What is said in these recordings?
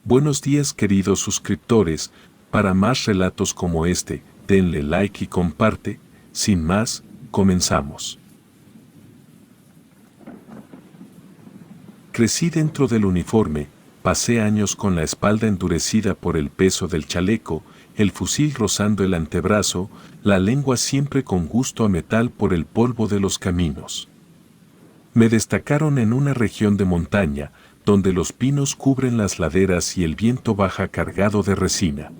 Buenos días queridos suscriptores, para más relatos como este, denle like y comparte. Sin más, comenzamos. Crecí dentro del uniforme, pasé años con la espalda endurecida por el peso del chaleco, el fusil rozando el antebrazo, la lengua siempre con gusto a metal por el polvo de los caminos. Me destacaron en una región de montaña, donde los pinos cubren las laderas y el viento baja cargado de resina.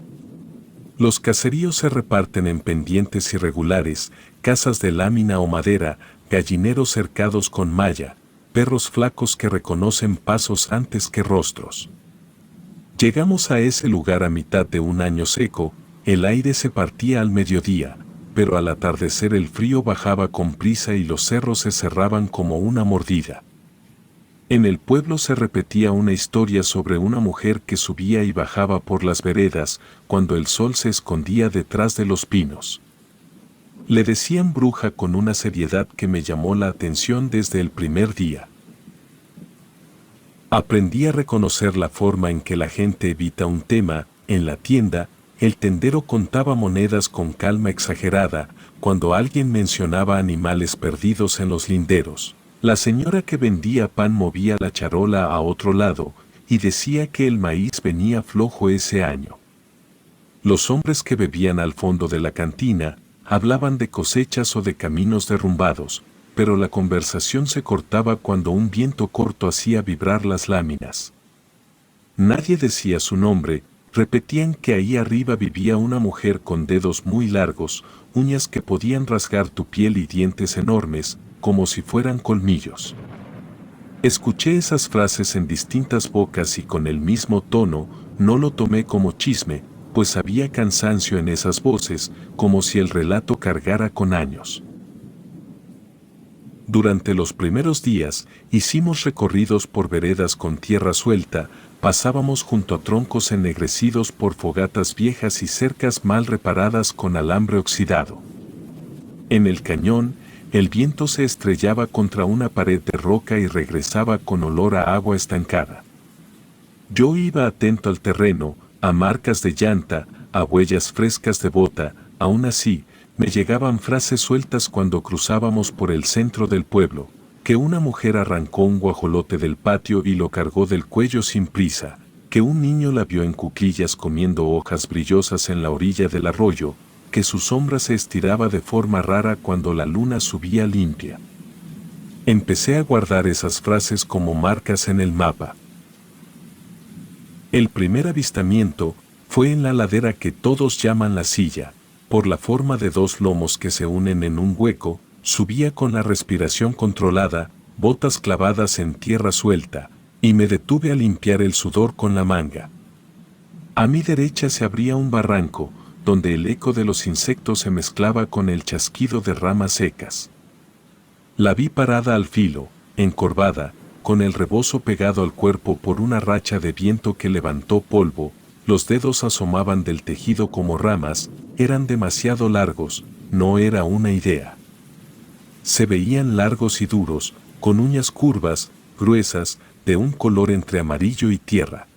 Los caseríos se reparten en pendientes irregulares, casas de lámina o madera, gallineros cercados con malla, perros flacos que reconocen pasos antes que rostros. Llegamos a ese lugar a mitad de un año seco, el aire se partía al mediodía, pero al atardecer el frío bajaba con prisa y los cerros se cerraban como una mordida. En el pueblo se repetía una historia sobre una mujer que subía y bajaba por las veredas cuando el sol se escondía detrás de los pinos. Le decían bruja con una seriedad que me llamó la atención desde el primer día. Aprendí a reconocer la forma en que la gente evita un tema. En la tienda, el tendero contaba monedas con calma exagerada cuando alguien mencionaba animales perdidos en los linderos. La señora que vendía pan movía la charola a otro lado y decía que el maíz venía flojo ese año. Los hombres que bebían al fondo de la cantina hablaban de cosechas o de caminos derrumbados, pero la conversación se cortaba cuando un viento corto hacía vibrar las láminas. Nadie decía su nombre, repetían que ahí arriba vivía una mujer con dedos muy largos, uñas que podían rasgar tu piel y dientes enormes, como si fueran colmillos. Escuché esas frases en distintas bocas y con el mismo tono, no lo tomé como chisme, pues había cansancio en esas voces, como si el relato cargara con años. Durante los primeros días, hicimos recorridos por veredas con tierra suelta, pasábamos junto a troncos ennegrecidos por fogatas viejas y cercas mal reparadas con alambre oxidado. En el cañón, el viento se estrellaba contra una pared de roca y regresaba con olor a agua estancada. Yo iba atento al terreno, a marcas de llanta, a huellas frescas de bota. Aún así, me llegaban frases sueltas cuando cruzábamos por el centro del pueblo, que una mujer arrancó un guajolote del patio y lo cargó del cuello sin prisa, que un niño la vio en cuclillas comiendo hojas brillosas en la orilla del arroyo, que su sombra se estiraba de forma rara cuando la luna subía limpia. Empecé a guardar esas frases como marcas en el mapa. El primer avistamiento fue en la ladera que todos llaman la silla, por la forma de dos lomos que se unen en un hueco. Subía con la respiración controlada, botas clavadas en tierra suelta, y me detuve a limpiar el sudor con la manga. A mi derecha se abría un barranco, donde el eco de los insectos se mezclaba con el chasquido de ramas secas. La vi parada al filo, encorvada, con el rebozo pegado al cuerpo por una racha de viento que levantó polvo. Los dedos asomaban del tejido como ramas, eran demasiado largos, no era una idea. Se veían largos y duros, con uñas curvas, gruesas, de un color entre amarillo y tierra.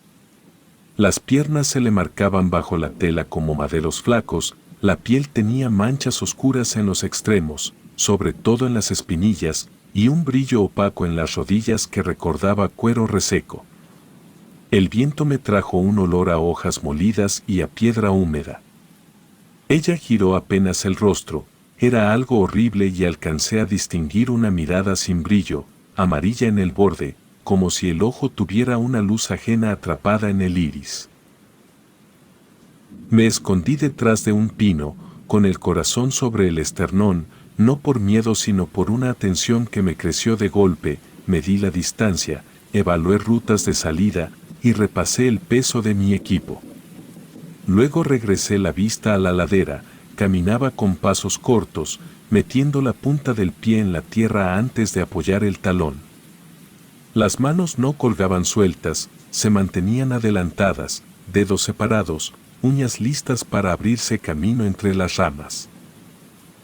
Las piernas se le marcaban bajo la tela como maderos flacos, la piel tenía manchas oscuras en los extremos, sobre todo en las espinillas, y un brillo opaco en las rodillas que recordaba cuero reseco. El viento me trajo un olor a hojas molidas y a piedra húmeda. Ella giró apenas el rostro, era algo horrible y alcancé a distinguir una mirada sin brillo, amarilla en el borde, como si el ojo tuviera una luz ajena atrapada en el iris. Me escondí detrás de un pino, con el corazón sobre el esternón, no por miedo sino por una atención que me creció de golpe. Medí la distancia, evalué rutas de salida y repasé el peso de mi equipo. Luego regresé la vista a la ladera, caminaba con pasos cortos, metiendo la punta del pie en la tierra antes de apoyar el talón. Las manos no colgaban sueltas, se mantenían adelantadas, dedos separados, uñas listas para abrirse camino entre las ramas.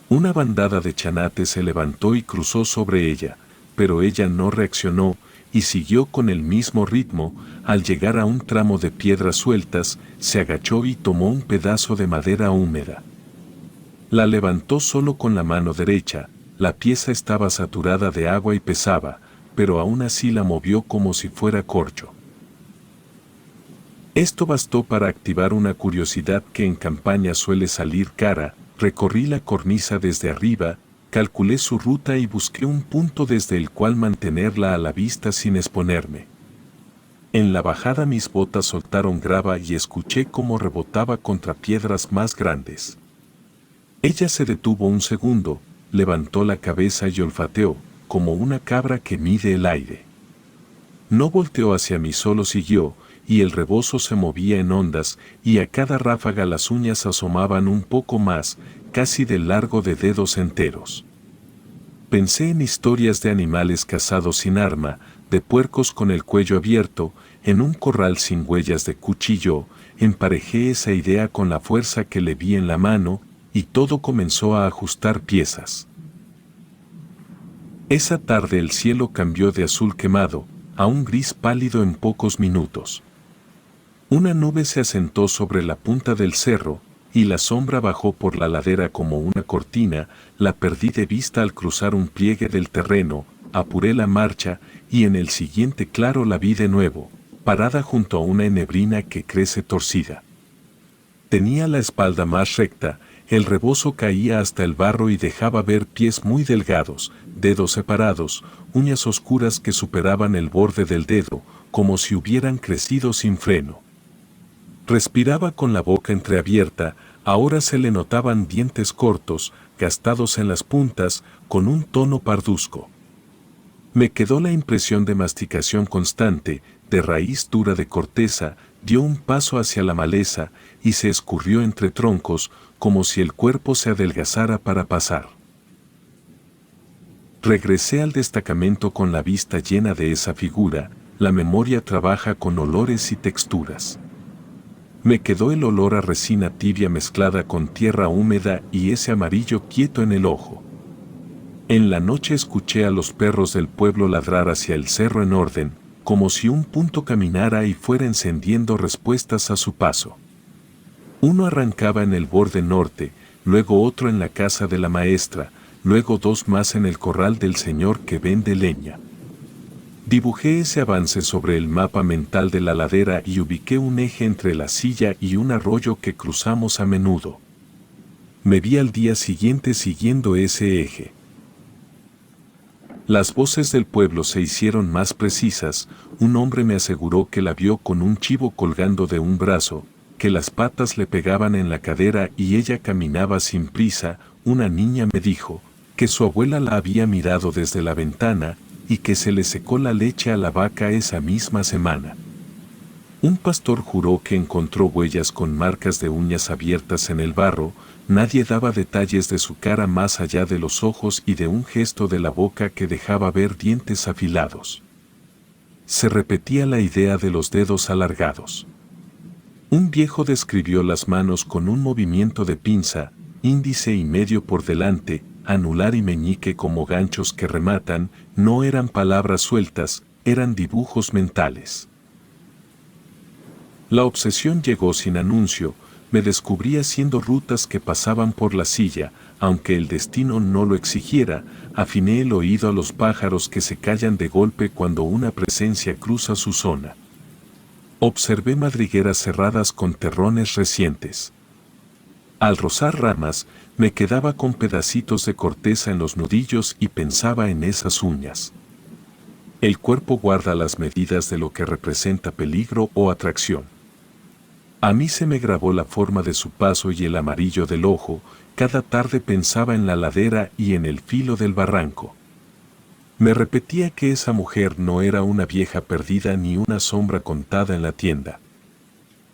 Una bandada de chanates se levantó y cruzó sobre ella, pero ella no reaccionó, y siguió con el mismo ritmo. Al llegar a un tramo de piedras sueltas, se agachó y tomó un pedazo de madera húmeda. La levantó solo con la mano derecha, la pieza estaba saturada de agua y pesaba, pero aún así la movió como si fuera corcho. Esto bastó para activar una curiosidad que en campaña suele salir cara. Recorrí la cornisa desde arriba, calculé su ruta y busqué un punto desde el cual mantenerla a la vista sin exponerme. En la bajada mis botas soltaron grava y escuché cómo rebotaba contra piedras más grandes. Ella se detuvo un segundo, levantó la cabeza y olfateó, como una cabra que mide el aire. No volteó hacia mí, solo siguió, y el rebozo se movía en ondas, y a cada ráfaga las uñas asomaban un poco más, casi del largo de dedos enteros. Pensé en historias de animales cazados sin arma, de puercos con el cuello abierto, en un corral sin huellas de cuchillo. Emparejé esa idea con la fuerza que le vi en la mano, y todo comenzó a ajustar piezas. Esa tarde el cielo cambió de azul quemado a un gris pálido en pocos minutos. Una nube se asentó sobre la punta del cerro, y la sombra bajó por la ladera como una cortina. La perdí de vista al cruzar un pliegue del terreno, apuré la marcha, y en el siguiente claro la vi de nuevo, parada junto a una enebrina que crece torcida. Tenía la espalda más recta, el rebozo caía hasta el barro y dejaba ver pies muy delgados, dedos separados, uñas oscuras que superaban el borde del dedo, como si hubieran crecido sin freno. Respiraba con la boca entreabierta, ahora se le notaban dientes cortos, gastados en las puntas, con un tono parduzco. Me quedó la impresión de masticación constante, de raíz dura de corteza. Dio un paso hacia la maleza y se escurrió entre troncos, como si el cuerpo se adelgazara para pasar. Regresé al destacamento con la vista llena de esa figura. La memoria trabaja con olores y texturas. Me quedó el olor a resina tibia mezclada con tierra húmeda y ese amarillo quieto en el ojo. En la noche escuché a los perros del pueblo ladrar hacia el cerro en orden, como si un punto caminara y fuera encendiendo respuestas a su paso. Uno arrancaba en el borde norte, luego otro en la casa de la maestra, luego dos más en el corral del señor que vende leña. Dibujé ese avance sobre el mapa mental de la ladera y ubiqué un eje entre la silla y un arroyo que cruzamos a menudo. Me vi al día siguiente siguiendo ese eje. Las voces del pueblo se hicieron más precisas. Un hombre me aseguró que la vio con un chivo colgando de un brazo, que las patas le pegaban en la cadera y ella caminaba sin prisa. Una niña me dijo que su abuela la había mirado desde la ventana y que se le secó la leche a la vaca esa misma semana. Un pastor juró que encontró huellas con marcas de uñas abiertas en el barro. Nadie daba detalles de su cara más allá de los ojos y de un gesto de la boca que dejaba ver dientes afilados. Se repetía la idea de los dedos alargados. Un viejo describió las manos con un movimiento de pinza, índice y medio por delante, anular y meñique como ganchos que rematan. No eran palabras sueltas, eran dibujos mentales. La obsesión llegó sin anuncio. Me descubrí haciendo rutas que pasaban por la silla, aunque el destino no lo exigiera. Afiné el oído a los pájaros que se callan de golpe cuando una presencia cruza su zona. Observé madrigueras cerradas con terrones recientes. Al rozar ramas, me quedaba con pedacitos de corteza en los nudillos y pensaba en esas uñas. El cuerpo guarda las medidas de lo que representa peligro o atracción. A mí se me grabó la forma de su paso y el amarillo del ojo. Cada tarde pensaba en la ladera y en el filo del barranco. Me repetía que esa mujer no era una vieja perdida ni una sombra contada en la tienda.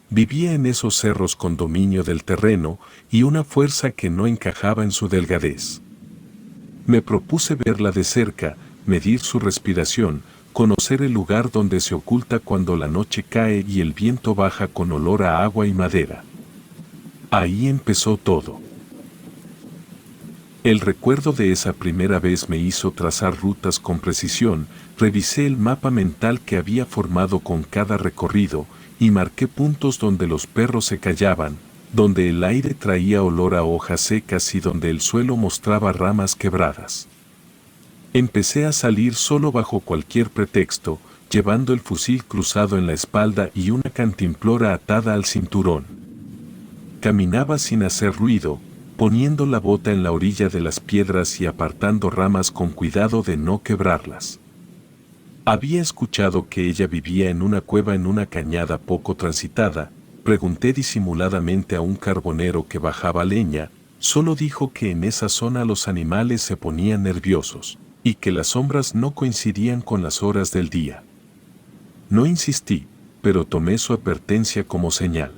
Vivía en esos cerros con dominio del terreno y una fuerza que no encajaba en su delgadez. Me propuse verla de cerca, medir su respiración, conocer el lugar donde se oculta cuando la noche cae y el viento baja con olor a agua y madera. Ahí empezó todo. El recuerdo de esa primera vez me hizo trazar rutas con precisión, revisé el mapa mental que había formado con cada recorrido y marqué puntos donde los perros se callaban, donde el aire traía olor a hojas secas y donde el suelo mostraba ramas quebradas. Empecé a salir solo bajo cualquier pretexto, llevando el fusil cruzado en la espalda y una cantimplora atada al cinturón. Caminaba sin hacer ruido, poniendo la bota en la orilla de las piedras y apartando ramas con cuidado de no quebrarlas. Había escuchado que ella vivía en una cueva en una cañada poco transitada. Pregunté disimuladamente a un carbonero que bajaba leña, solo dijo que en esa zona los animales se ponían nerviosos, y que las sombras no coincidían con las horas del día. No insistí, pero tomé su advertencia como señal.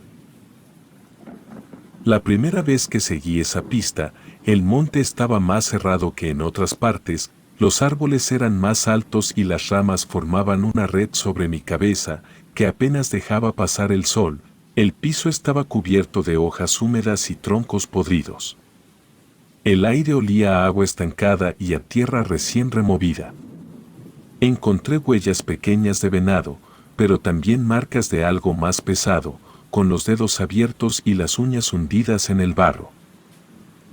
La primera vez que seguí esa pista, el monte estaba más cerrado que en otras partes, los árboles eran más altos y las ramas formaban una red sobre mi cabeza que apenas dejaba pasar el sol. El piso estaba cubierto de hojas húmedas y troncos podridos. El aire olía a agua estancada y a tierra recién removida. Encontré huellas pequeñas de venado, pero también marcas de algo más pesado, con los dedos abiertos y las uñas hundidas en el barro.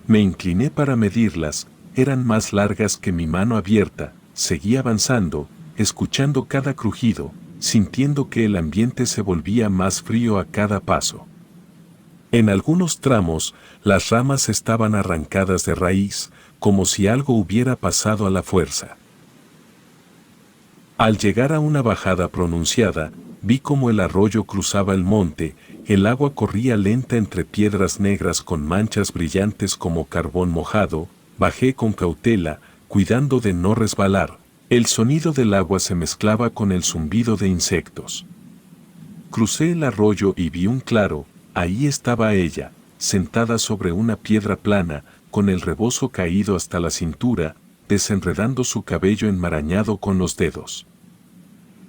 Me incliné para medirlas, eran más largas que mi mano abierta. Seguí avanzando, escuchando cada crujido, sintiendo que el ambiente se volvía más frío a cada paso. En algunos tramos, las ramas estaban arrancadas de raíz, como si algo hubiera pasado a la fuerza. Al llegar a una bajada pronunciada, vi cómo el arroyo cruzaba el monte, el agua corría lenta entre piedras negras con manchas brillantes como carbón mojado. Bajé con cautela, cuidando de no resbalar. El sonido del agua se mezclaba con el zumbido de insectos. Crucé el arroyo y vi un claro. Ahí estaba ella, sentada sobre una piedra plana, con el rebozo caído hasta la cintura, desenredando su cabello enmarañado con los dedos.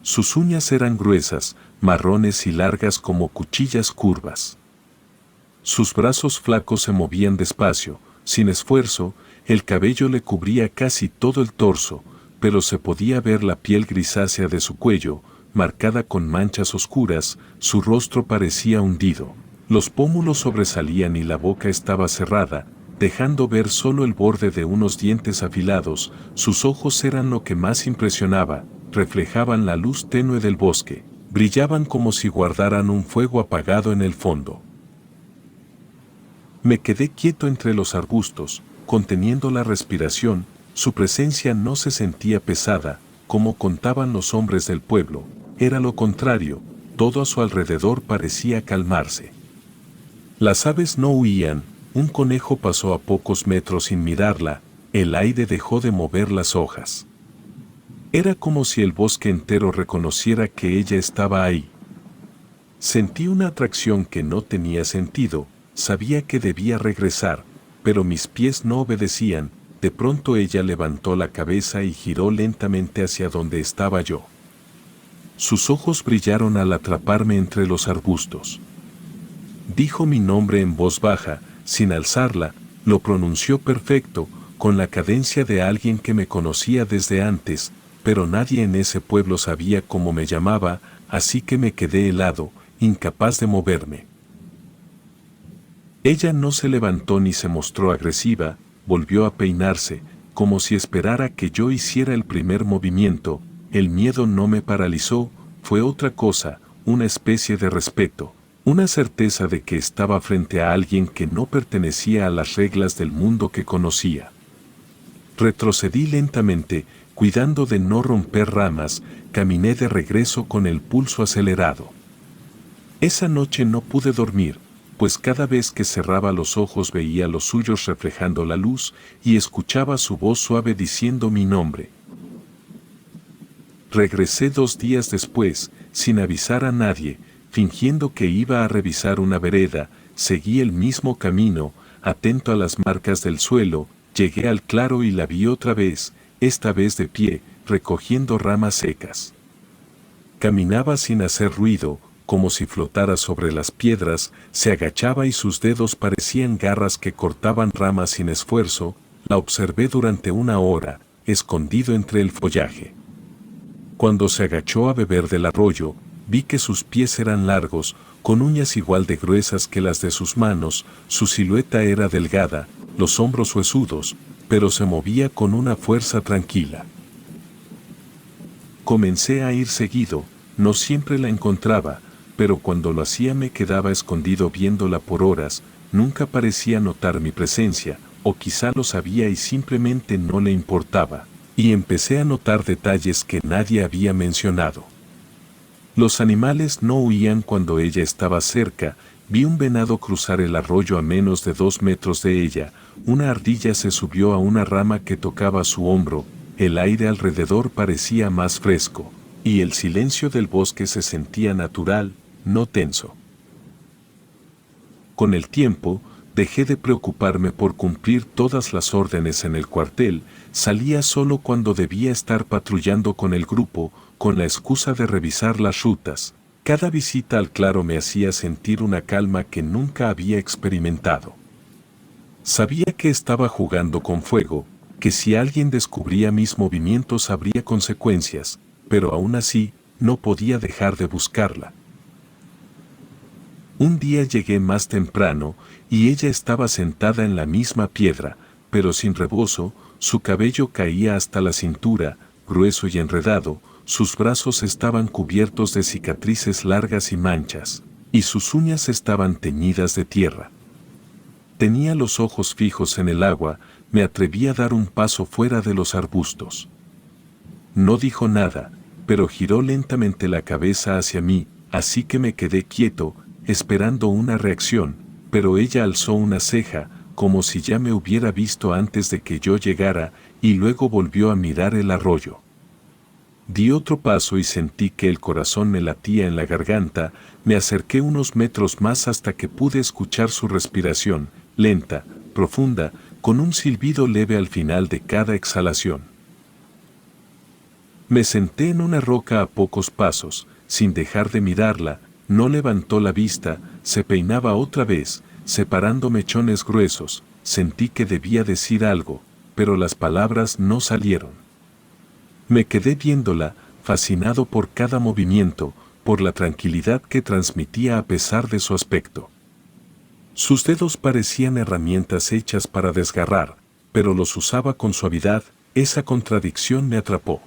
Sus uñas eran gruesas, marrones y largas como cuchillas curvas. Sus brazos flacos se movían despacio, sin esfuerzo. El cabello le cubría casi todo el torso, pero se podía ver la piel grisácea de su cuello, marcada con manchas oscuras. Su rostro parecía hundido. Los pómulos sobresalían y la boca estaba cerrada, dejando ver solo el borde de unos dientes afilados. Sus ojos eran lo que más impresionaba, reflejaban la luz tenue del bosque, brillaban como si guardaran un fuego apagado en el fondo. Me quedé quieto entre los arbustos, conteniendo la respiración. Su presencia no se sentía pesada, como contaban los hombres del pueblo, era lo contrario, todo a su alrededor parecía calmarse. Las aves no huían, un conejo pasó a pocos metros sin mirarla, el aire dejó de mover las hojas. Era como si el bosque entero reconociera que ella estaba ahí. Sentí una atracción que no tenía sentido, sabía que debía regresar, pero mis pies no obedecían. De pronto ella levantó la cabeza y giró lentamente hacia donde estaba yo. Sus ojos brillaron al atraparme entre los arbustos. Dijo mi nombre en voz baja, sin alzarla, lo pronunció perfecto, con la cadencia de alguien que me conocía desde antes, pero nadie en ese pueblo sabía cómo me llamaba, así que me quedé helado, incapaz de moverme. Ella no se levantó ni se mostró agresiva, volvió a peinarse, como si esperara que yo hiciera el primer movimiento. El miedo no me paralizó, fue otra cosa, una especie de respeto, una certeza de que estaba frente a alguien que no pertenecía a las reglas del mundo que conocía. Retrocedí lentamente, cuidando de no romper ramas, caminé de regreso con el pulso acelerado. Esa noche no pude dormir, pues cada vez que cerraba los ojos veía los suyos reflejando la luz y escuchaba su voz suave diciendo mi nombre. Regresé 2 días después, sin avisar a nadie, fingiendo que iba a revisar una vereda. Seguí el mismo camino, atento a las marcas del suelo. Llegué al claro y la vi otra vez, esta vez de pie, recogiendo ramas secas. Caminaba sin hacer ruido, como si flotara sobre las piedras. Se agachaba y sus dedos parecían garras que cortaban ramas sin esfuerzo. La observé durante 1 hora, escondido entre el follaje. Cuando se agachó a beber del arroyo, vi que sus pies eran largos, con uñas igual de gruesas que las de sus manos, su silueta era delgada, los hombros huesudos, pero se movía con una fuerza tranquila. Comencé a ir seguido, no siempre la encontraba, pero cuando lo hacía me quedaba escondido viéndola por horas, nunca parecía notar mi presencia, o quizá lo sabía y simplemente no le importaba, y empecé a notar detalles que nadie había mencionado. Los animales no huían cuando ella estaba cerca, vi un venado cruzar el arroyo a menos de 2 metros de ella, una ardilla se subió a una rama que tocaba su hombro, el aire alrededor parecía más fresco, y el silencio del bosque se sentía natural, no tenso. Con el tiempo, dejé de preocuparme por cumplir todas las órdenes en el cuartel, salía solo cuando debía estar patrullando con el grupo, con la excusa de revisar las rutas. Cada visita al claro me hacía sentir una calma que nunca había experimentado. Sabía que estaba jugando con fuego, que si alguien descubría mis movimientos habría consecuencias, pero aún así, no podía dejar de buscarla. Un día llegué más temprano, y ella estaba sentada en la misma piedra, pero sin rebozo, su cabello caía hasta la cintura, grueso y enredado, sus brazos estaban cubiertos de cicatrices largas y manchas, y sus uñas estaban teñidas de tierra. Tenía los ojos fijos en el agua, me atreví a dar un paso fuera de los arbustos. No dijo nada, pero giró lentamente la cabeza hacia mí, así que me quedé quieto, esperando una reacción, pero ella alzó una ceja, como si ya me hubiera visto antes de que yo llegara, y luego volvió a mirar el arroyo. Di otro paso y sentí que el corazón me latía en la garganta, me acerqué unos metros más hasta que pude escuchar su respiración, lenta, profunda, con un silbido leve al final de cada exhalación. Me senté en una roca a pocos pasos, sin dejar de mirarla, no levantó la vista, se peinaba otra vez, separando mechones gruesos, sentí que debía decir algo, pero las palabras no salieron. Me quedé viéndola, fascinado por cada movimiento, por la tranquilidad que transmitía a pesar de su aspecto. Sus dedos parecían herramientas hechas para desgarrar, pero los usaba con suavidad, esa contradicción me atrapó.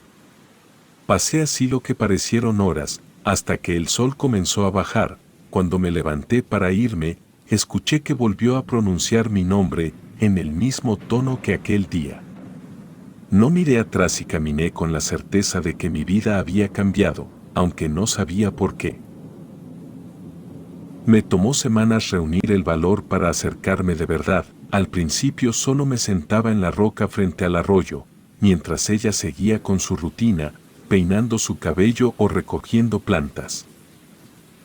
Pasé así lo que parecieron horas, hasta que el sol comenzó a bajar. Cuando me levanté para irme, escuché que volvió a pronunciar mi nombre, en el mismo tono que aquel día. No miré atrás y caminé con la certeza de que mi vida había cambiado, aunque no sabía por qué. Me tomó semanas reunir el valor para acercarme de verdad. Al principio solo me sentaba en la roca frente al arroyo, mientras ella seguía con su rutina, peinando su cabello o recogiendo plantas.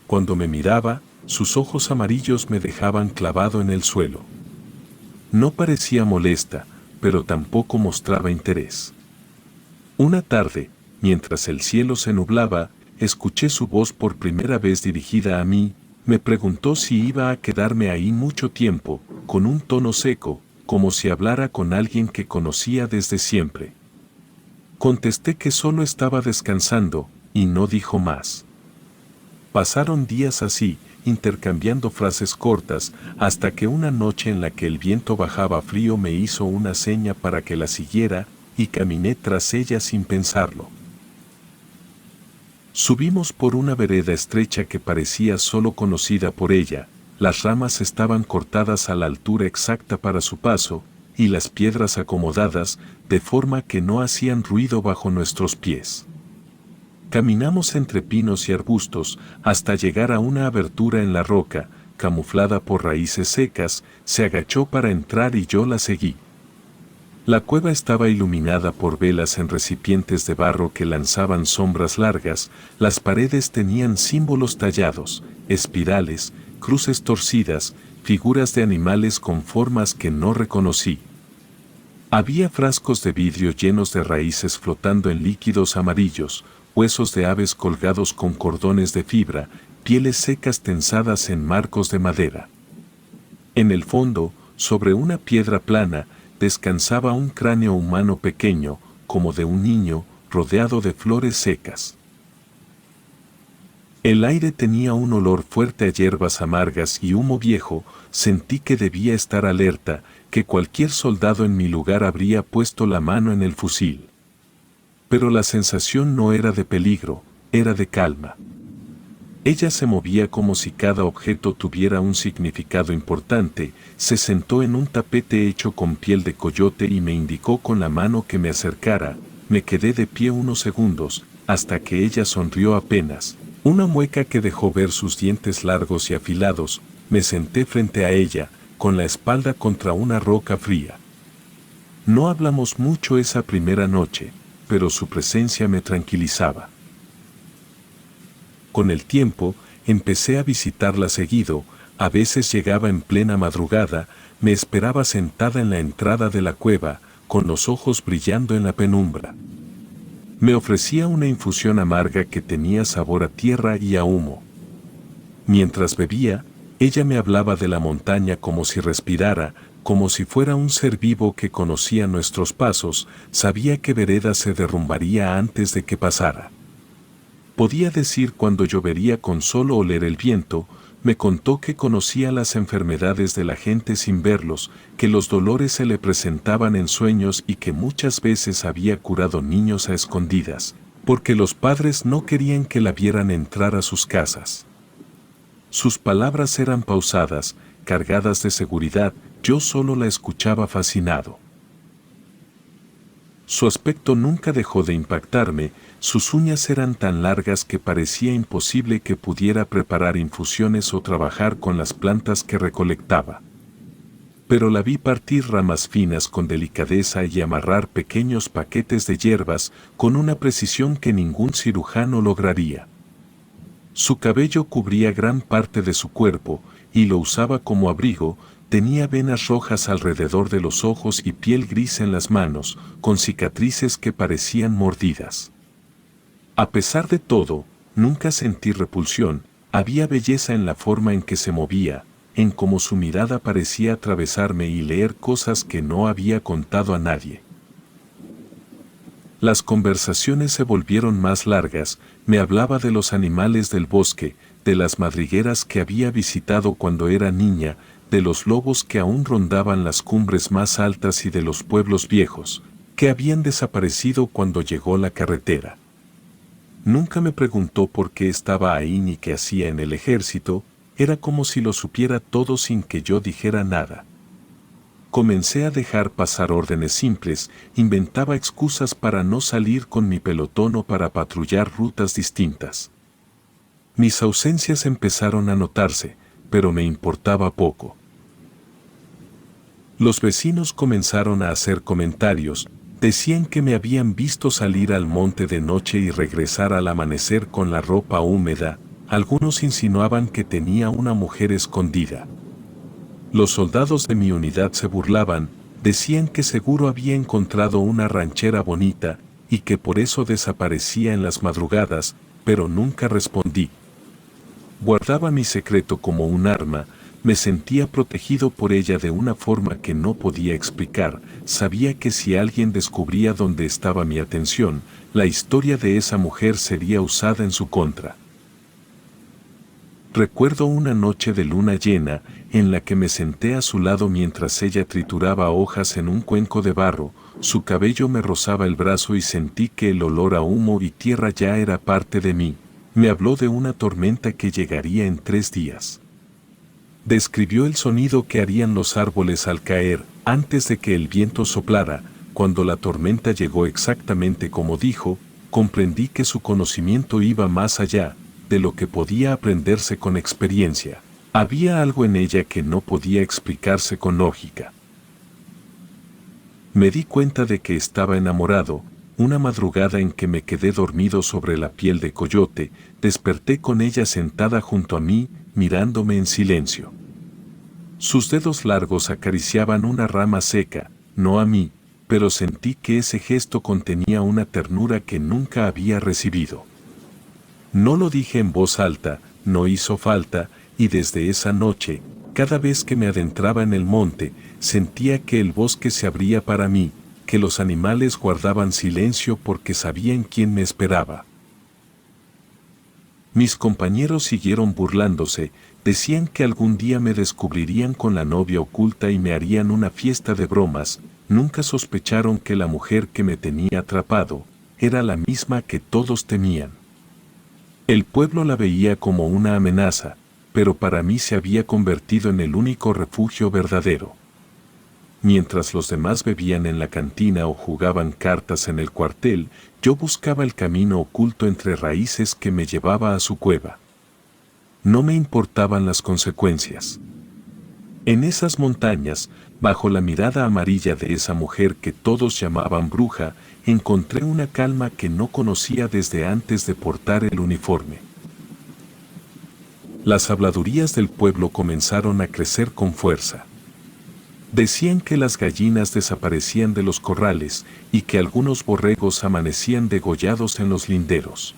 Cuando me miraba, sus ojos amarillos me dejaban clavado en el suelo. No parecía molesta, pero tampoco mostraba interés. Una tarde, mientras el cielo se nublaba, escuché su voz por primera vez dirigida a mí, me preguntó si iba a quedarme ahí mucho tiempo, con un tono seco, como si hablara con alguien que conocía desde siempre. Contesté que solo estaba descansando, y no dijo más. Pasaron días así, intercambiando frases cortas, hasta que una noche en la que el viento bajaba frío me hizo una seña para que la siguiera, y caminé tras ella sin pensarlo. Subimos por una vereda estrecha que parecía solo conocida por ella, las ramas estaban cortadas a la altura exacta para su paso, y las piedras acomodadas, de forma que no hacían ruido bajo nuestros pies. Caminamos entre pinos y arbustos, hasta llegar a una abertura en la roca, camuflada por raíces secas, se agachó para entrar y yo la seguí. La cueva estaba iluminada por velas en recipientes de barro que lanzaban sombras largas, las paredes tenían símbolos tallados, espirales, cruces torcidas, figuras de animales con formas que no reconocí. Había frascos de vidrio llenos de raíces flotando en líquidos amarillos, huesos de aves colgados con cordones de fibra, pieles secas tensadas en marcos de madera. En el fondo, sobre una piedra plana, descansaba un cráneo humano pequeño, como de un niño, rodeado de flores secas. El aire tenía un olor fuerte a hierbas amargas y humo viejo. Sentí que debía estar alerta, que cualquier soldado en mi lugar habría puesto la mano en el fusil. Pero la sensación no era de peligro, era de calma. Ella se movía como si cada objeto tuviera un significado importante. Se sentó en un tapete hecho con piel de coyote y me indicó con la mano que me acercara. Me quedé de pie unos segundos, hasta que ella sonrió apenas, una mueca que dejó ver sus dientes largos y afilados. Me senté frente a ella, con la espalda contra una roca fría. No hablamos mucho esa primera noche, pero su presencia me tranquilizaba. Con el tiempo, empecé a visitarla seguido. A veces llegaba en plena madrugada, me esperaba sentada en la entrada de la cueva, con los ojos brillando en la penumbra. Me ofrecía una infusión amarga que tenía sabor a tierra y a humo. Mientras bebía, ella me hablaba de la montaña como si respirara, como si fuera un ser vivo que conocía nuestros pasos. Sabía que vereda se derrumbaría antes de que pasara. Podía decir cuándo llovería con solo oler el viento. Me contó que conocía las enfermedades de la gente sin verlos, que los dolores se le presentaban en sueños y que muchas veces había curado niños a escondidas, porque los padres no querían que la vieran entrar a sus casas. Sus palabras eran pausadas, cargadas de seguridad. Yo solo la escuchaba fascinado. Su aspecto nunca dejó de impactarme. Sus uñas eran tan largas que parecía imposible que pudiera preparar infusiones o trabajar con las plantas que recolectaba. Pero la vi partir ramas finas con delicadeza y amarrar pequeños paquetes de hierbas con una precisión que ningún cirujano lograría. Su cabello cubría gran parte de su cuerpo, y lo usaba como abrigo. Tenía venas rojas alrededor de los ojos y piel gris en las manos, con cicatrices que parecían mordidas. A pesar de todo, nunca sentí repulsión. Había belleza en la forma en que se movía, en cómo su mirada parecía atravesarme y leer cosas que no había contado a nadie. Las conversaciones se volvieron más largas. Me hablaba de los animales del bosque, de las madrigueras que había visitado cuando era niña, de los lobos que aún rondaban las cumbres más altas y de los pueblos viejos, que habían desaparecido cuando llegó la carretera. Nunca me preguntó por qué estaba ahí ni qué hacía en el ejército. Era como si lo supiera todo sin que yo dijera nada. Comencé a dejar pasar órdenes simples. Inventaba excusas para no salir con mi pelotón o para patrullar rutas distintas. Mis ausencias empezaron a notarse, pero me importaba poco. Los vecinos comenzaron a hacer comentarios. Decían que me habían visto salir al monte de noche y regresar al amanecer con la ropa húmeda. Algunos insinuaban que tenía una mujer escondida. Los soldados de mi unidad se burlaban. Decían que seguro había encontrado una ranchera bonita y que por eso desaparecía en las madrugadas, pero nunca respondí. Guardaba mi secreto como un arma. Me sentía protegido por ella de una forma que no podía explicar. Sabía que si alguien descubría dónde estaba mi atención, la historia de esa mujer sería usada en su contra. Recuerdo una noche de luna llena, en la que me senté a su lado mientras ella trituraba hojas en un cuenco de barro. Su cabello me rozaba el brazo y sentí que el olor a humo y tierra ya era parte de mí. Me habló de una tormenta que llegaría en 3 días. Describió el sonido que harían los árboles al caer, antes de que el viento soplara. Cuando la tormenta llegó exactamente como dijo, comprendí que su conocimiento iba más allá de lo que podía aprenderse con experiencia. Había algo en ella que no podía explicarse con lógica. Me di cuenta de que estaba enamorado. Una madrugada en que me quedé dormido sobre la piel de coyote, desperté con ella sentada junto a mí, mirándome en silencio. Sus dedos largos acariciaban una rama seca, no a mí, pero sentí que ese gesto contenía una ternura que nunca había recibido. No lo dije en voz alta, no hizo falta, y desde esa noche, Cada vez que me adentraba en el monte, sentía que el bosque se abría para mí, que los animales guardaban silencio porque sabían quién me esperaba. Mis compañeros siguieron burlándose, decían que algún día me descubrirían con la novia oculta y me harían una fiesta de bromas. Nunca sospecharon que la mujer que me tenía atrapado era la misma que todos temían. El pueblo la veía como una amenaza, pero para mí se había convertido en el único refugio verdadero. Mientras los demás bebían en la cantina o jugaban cartas en el cuartel, yo buscaba el camino oculto entre raíces que me llevaba a su cueva. No me importaban las consecuencias. En esas montañas, bajo la mirada amarilla de esa mujer que todos llamaban bruja, encontré una calma que no conocía desde antes de portar el uniforme. Las habladurías del pueblo comenzaron a crecer con fuerza. Decían que las gallinas desaparecían de los corrales y que algunos borregos amanecían degollados en los linderos.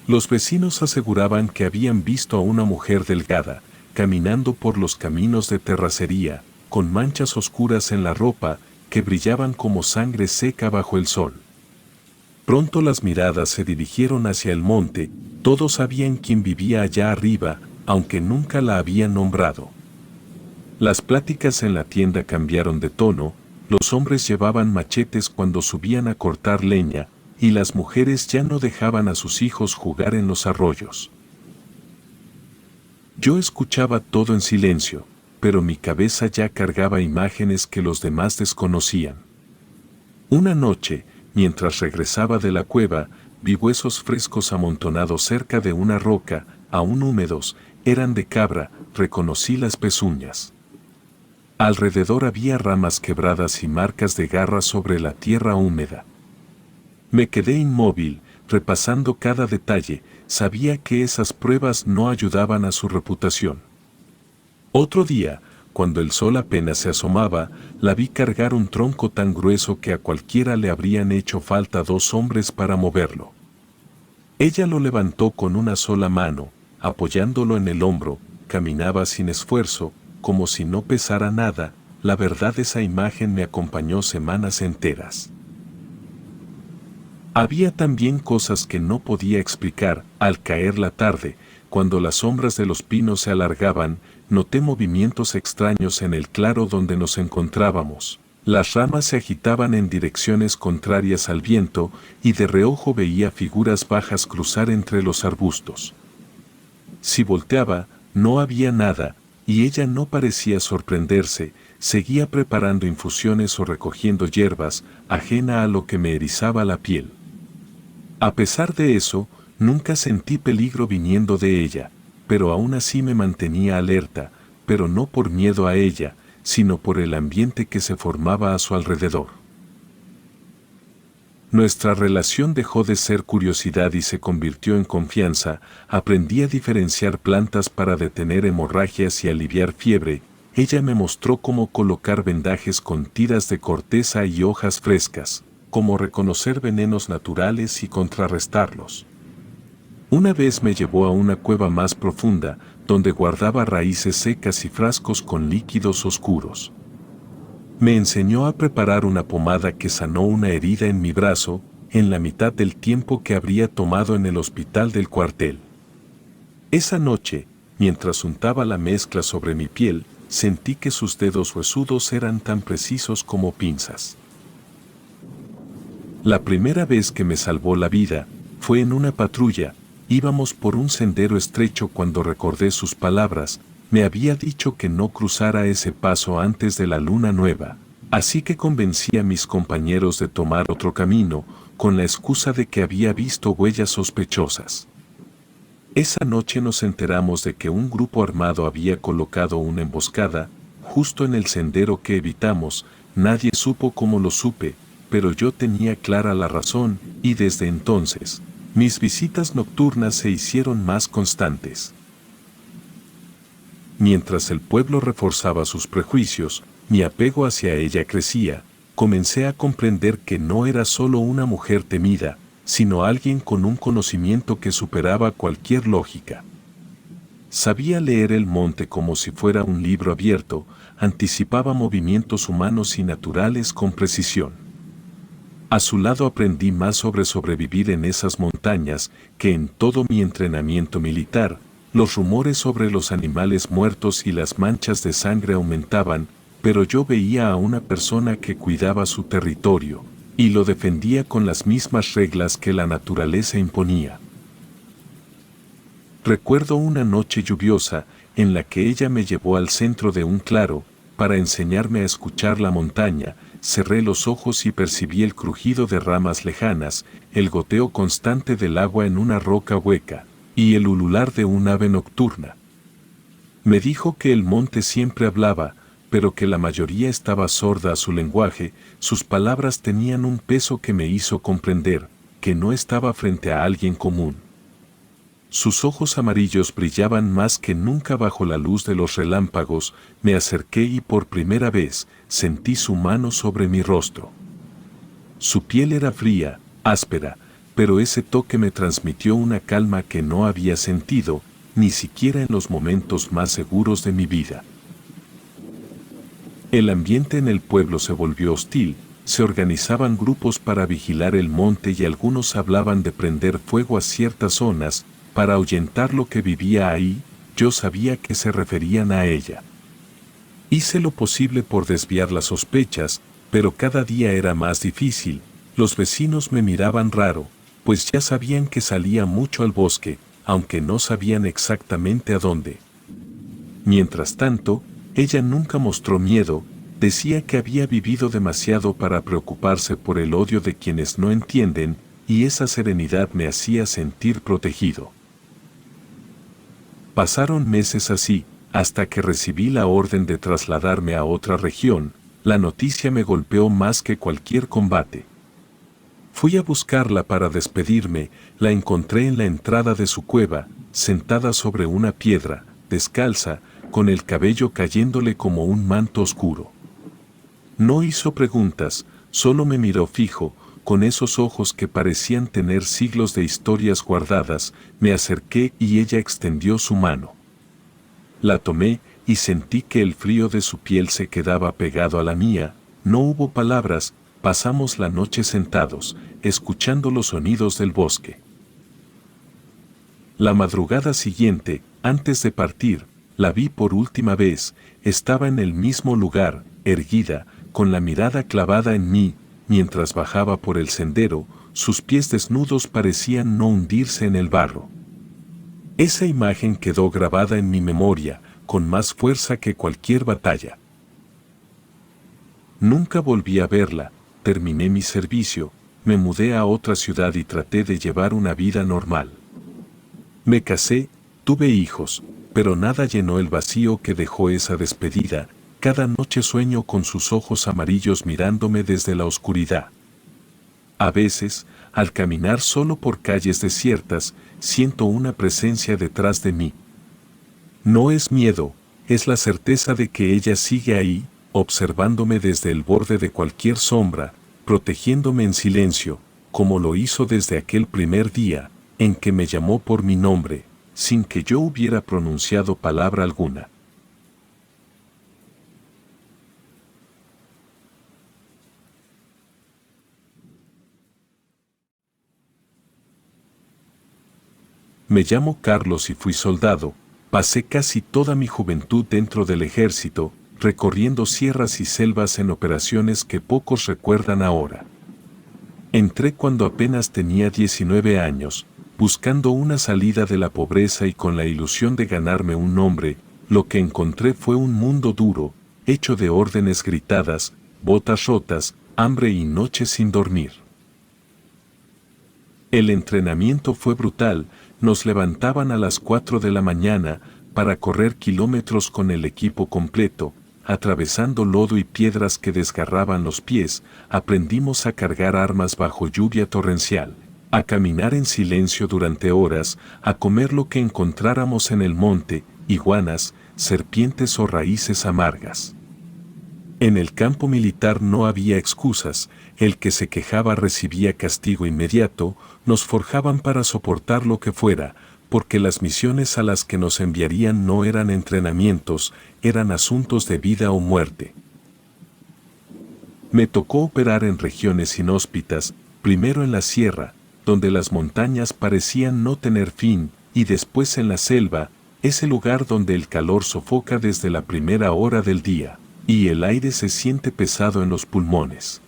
Los vecinos aseguraban que habían visto a una mujer delgada, caminando por los caminos de terracería, con manchas oscuras en la ropa que brillaban como sangre seca bajo el sol. Pronto las miradas se dirigieron hacia el monte, todos sabían quién vivía allá arriba, aunque nunca la habían nombrado. Las pláticas en la tienda cambiaron de tono, los hombres llevaban machetes cuando subían a cortar leña, y las mujeres ya no dejaban a sus hijos jugar en los arroyos. Yo escuchaba todo en silencio, pero mi cabeza ya cargaba imágenes que los demás desconocían. Una noche, mientras regresaba de la cueva, vi huesos frescos amontonados cerca de una roca, aún húmedos, eran de cabra, reconocí las pezuñas. Alrededor había ramas quebradas y marcas de garras sobre la tierra húmeda. Me quedé inmóvil, repasando cada detalle, sabía que esas pruebas no ayudaban a su reputación. Otro día, cuando el sol apenas se asomaba, la vi cargar un tronco tan grueso que a cualquiera le habrían hecho falta 2 hombres para moverlo. Ella lo levantó con una sola mano, apoyándolo en el hombro, caminaba sin esfuerzo, como si no pesara nada. La verdad, esa imagen me acompañó semanas enteras. Había también cosas que no podía explicar. Al caer la tarde, cuando las sombras de los pinos se alargaban, noté movimientos extraños en el claro donde nos encontrábamos. Las ramas se agitaban en direcciones contrarias al viento, y de reojo veía figuras bajas cruzar entre los arbustos. Si volteaba, no había nada, y ella no parecía sorprenderse, seguía preparando infusiones o recogiendo hierbas, ajena a lo que me erizaba la piel. A pesar de eso, nunca sentí peligro viniendo de ella, pero aún así me mantenía alerta, pero no por miedo a ella, sino por el ambiente que se formaba a su alrededor. Nuestra relación dejó de ser curiosidad y se convirtió en confianza. Aprendí a diferenciar plantas para detener hemorragias y aliviar fiebre. Ella me mostró cómo colocar vendajes con tiras de corteza y hojas frescas, cómo reconocer venenos naturales y contrarrestarlos. Una vez me llevó a una cueva más profunda, donde guardaba raíces secas y frascos con líquidos oscuros. Me enseñó a preparar una pomada que sanó una herida en mi brazo, en la mitad del tiempo que habría tomado en el hospital del cuartel. Esa noche, mientras untaba la mezcla sobre mi piel, sentí que sus dedos huesudos eran tan precisos como pinzas. La primera vez que me salvó la vida, fue en una patrulla. Íbamos por un sendero estrecho cuando recordé sus palabras. Me había dicho que no cruzara ese paso antes de la luna nueva, así que convencí a mis compañeros de tomar otro camino, con la excusa de que había visto huellas sospechosas. Esa noche nos enteramos de que un grupo armado había colocado una emboscada, justo en el sendero que evitamos. Nadie supo cómo lo supe, pero yo tenía clara la razón, y desde entonces, mis visitas nocturnas se hicieron más constantes. Mientras el pueblo reforzaba sus prejuicios, mi apego hacia ella crecía. Comencé a comprender que no era solo una mujer temida, sino alguien con un conocimiento que superaba cualquier lógica. Sabía leer el monte como si fuera un libro abierto, anticipaba movimientos humanos y naturales con precisión. A su lado aprendí más sobre sobrevivir en esas montañas que en todo mi entrenamiento militar. Los rumores sobre los animales muertos y las manchas de sangre aumentaban, pero yo veía a una persona que cuidaba su territorio, y lo defendía con las mismas reglas que la naturaleza imponía. Recuerdo una noche lluviosa, en la que ella me llevó al centro de un claro, para enseñarme a escuchar la montaña. Cerré los ojos y percibí el crujido de ramas lejanas, el goteo constante del agua en una roca hueca, y el ulular de un ave nocturna. Me dijo que el monte siempre hablaba, pero que la mayoría estaba sorda a su lenguaje. Sus palabras tenían un peso que me hizo comprender que no estaba frente a alguien común. Sus ojos amarillos brillaban más que nunca bajo la luz de los relámpagos. Me acerqué y por primera vez sentí su mano sobre mi rostro. Su piel era fría, áspera, pero ese toque me transmitió una calma que no había sentido, ni siquiera en los momentos más seguros de mi vida. El ambiente en el pueblo se volvió hostil, se organizaban grupos para vigilar el monte y algunos hablaban de prender fuego a ciertas zonas, para ahuyentar lo que vivía ahí. Yo sabía que se referían a ella. Hice lo posible por desviar las sospechas, pero cada día era más difícil. Los vecinos me miraban raro, pues ya sabían que salía mucho al bosque, aunque no sabían exactamente a dónde. Mientras tanto, ella nunca mostró miedo, decía que había vivido demasiado para preocuparse por el odio de quienes no entienden, y esa serenidad me hacía sentir protegido. Pasaron meses así, hasta que recibí la orden de trasladarme a otra región. La noticia me golpeó más que cualquier combate. Fui a buscarla para despedirme. La encontré en la entrada de su cueva, sentada sobre una piedra, descalza, con el cabello cayéndole como un manto oscuro. No hizo preguntas, solo me miró fijo, con esos ojos que parecían tener siglos de historias guardadas. Me acerqué y ella extendió su mano. La tomé y sentí que el frío de su piel se quedaba pegado a la mía. No hubo palabras, pasamos la noche sentados, escuchando los sonidos del bosque. La madrugada siguiente, antes de partir, la vi por última vez. Estaba en el mismo lugar, erguida, con la mirada clavada en mí. Mientras bajaba por el sendero, sus pies desnudos parecían no hundirse en el barro. Esa imagen quedó grabada en mi memoria, con más fuerza que cualquier batalla. Nunca volví a verla. Terminé mi servicio, me mudé a otra ciudad y traté de llevar una vida normal. Me casé, tuve hijos, pero nada llenó el vacío que dejó esa despedida. Cada noche sueño con sus ojos amarillos mirándome desde la oscuridad. A veces, al caminar solo por calles desiertas, siento una presencia detrás de mí. No es miedo, es la certeza de que ella sigue ahí, observándome desde el borde de cualquier sombra, protegiéndome en silencio, como lo hizo desde aquel primer día, en que me llamó por mi nombre, sin que yo hubiera pronunciado palabra alguna. Me llamo Carlos y fui soldado. Pasé casi toda mi juventud dentro del ejército, recorriendo sierras y selvas en operaciones que pocos recuerdan ahora. Entré cuando apenas tenía 19 años, buscando una salida de la pobreza y con la ilusión de ganarme un nombre. Lo que encontré fue un mundo duro, hecho de órdenes gritadas, botas rotas, hambre y noches sin dormir. El entrenamiento fue brutal. Nos levantaban a las 4 de la mañana para correr kilómetros con el equipo completo, atravesando lodo y piedras que desgarraban los pies. Aprendimos a cargar armas bajo lluvia torrencial, a caminar en silencio durante horas, a comer lo que encontráramos en el monte, iguanas, serpientes o raíces amargas. En el campo militar no había excusas. El que se quejaba recibía castigo inmediato. Nos forjaban para soportar lo que fuera, porque las misiones a las que nos enviarían no eran entrenamientos, eran asuntos de vida o muerte. Me tocó operar en regiones inhóspitas, primero en la sierra, donde las montañas parecían no tener fin, y después en la selva, ese lugar donde el calor sofoca desde la primera hora del día, y el aire se siente pesado en los pulmones.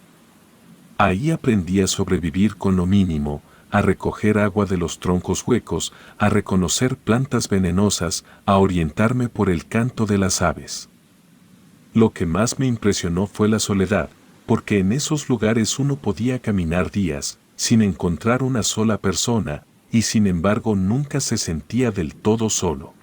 Ahí aprendí a sobrevivir con lo mínimo, a recoger agua de los troncos huecos, a reconocer plantas venenosas, a orientarme por el canto de las aves. Lo que más me impresionó fue la soledad, porque en esos lugares uno podía caminar días, sin encontrar una sola persona, y sin embargo nunca se sentía del todo solo.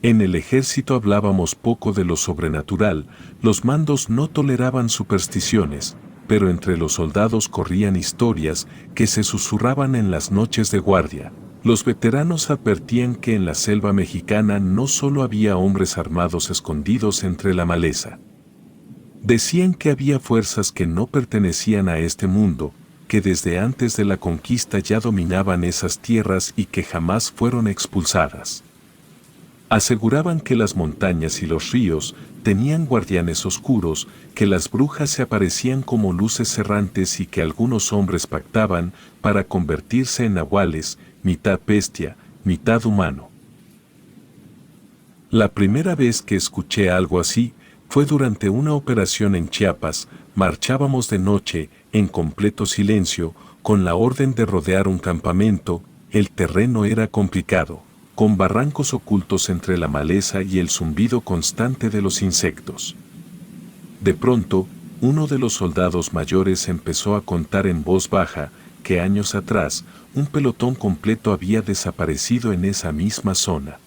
En el ejército hablábamos poco de lo sobrenatural, los mandos no toleraban supersticiones, pero entre los soldados corrían historias que se susurraban en las noches de guardia. Los veteranos advertían que en la selva mexicana no solo había hombres armados escondidos entre la maleza. Decían que había fuerzas que no pertenecían a este mundo, que desde antes de la conquista ya dominaban esas tierras y que jamás fueron expulsadas. Aseguraban que las montañas y los ríos tenían guardianes oscuros, que las brujas se aparecían como luces errantes y que algunos hombres pactaban para convertirse en nahuales, mitad bestia, mitad humano. La primera vez que escuché algo así fue durante una operación en Chiapas. Marchábamos de noche, en completo silencio, con la orden de rodear un campamento. El terreno era complicado, con barrancos ocultos entre la maleza y el zumbido constante de los insectos. De pronto, uno de los soldados mayores empezó a contar en voz baja que años atrás, un pelotón completo había desaparecido en esa misma zona.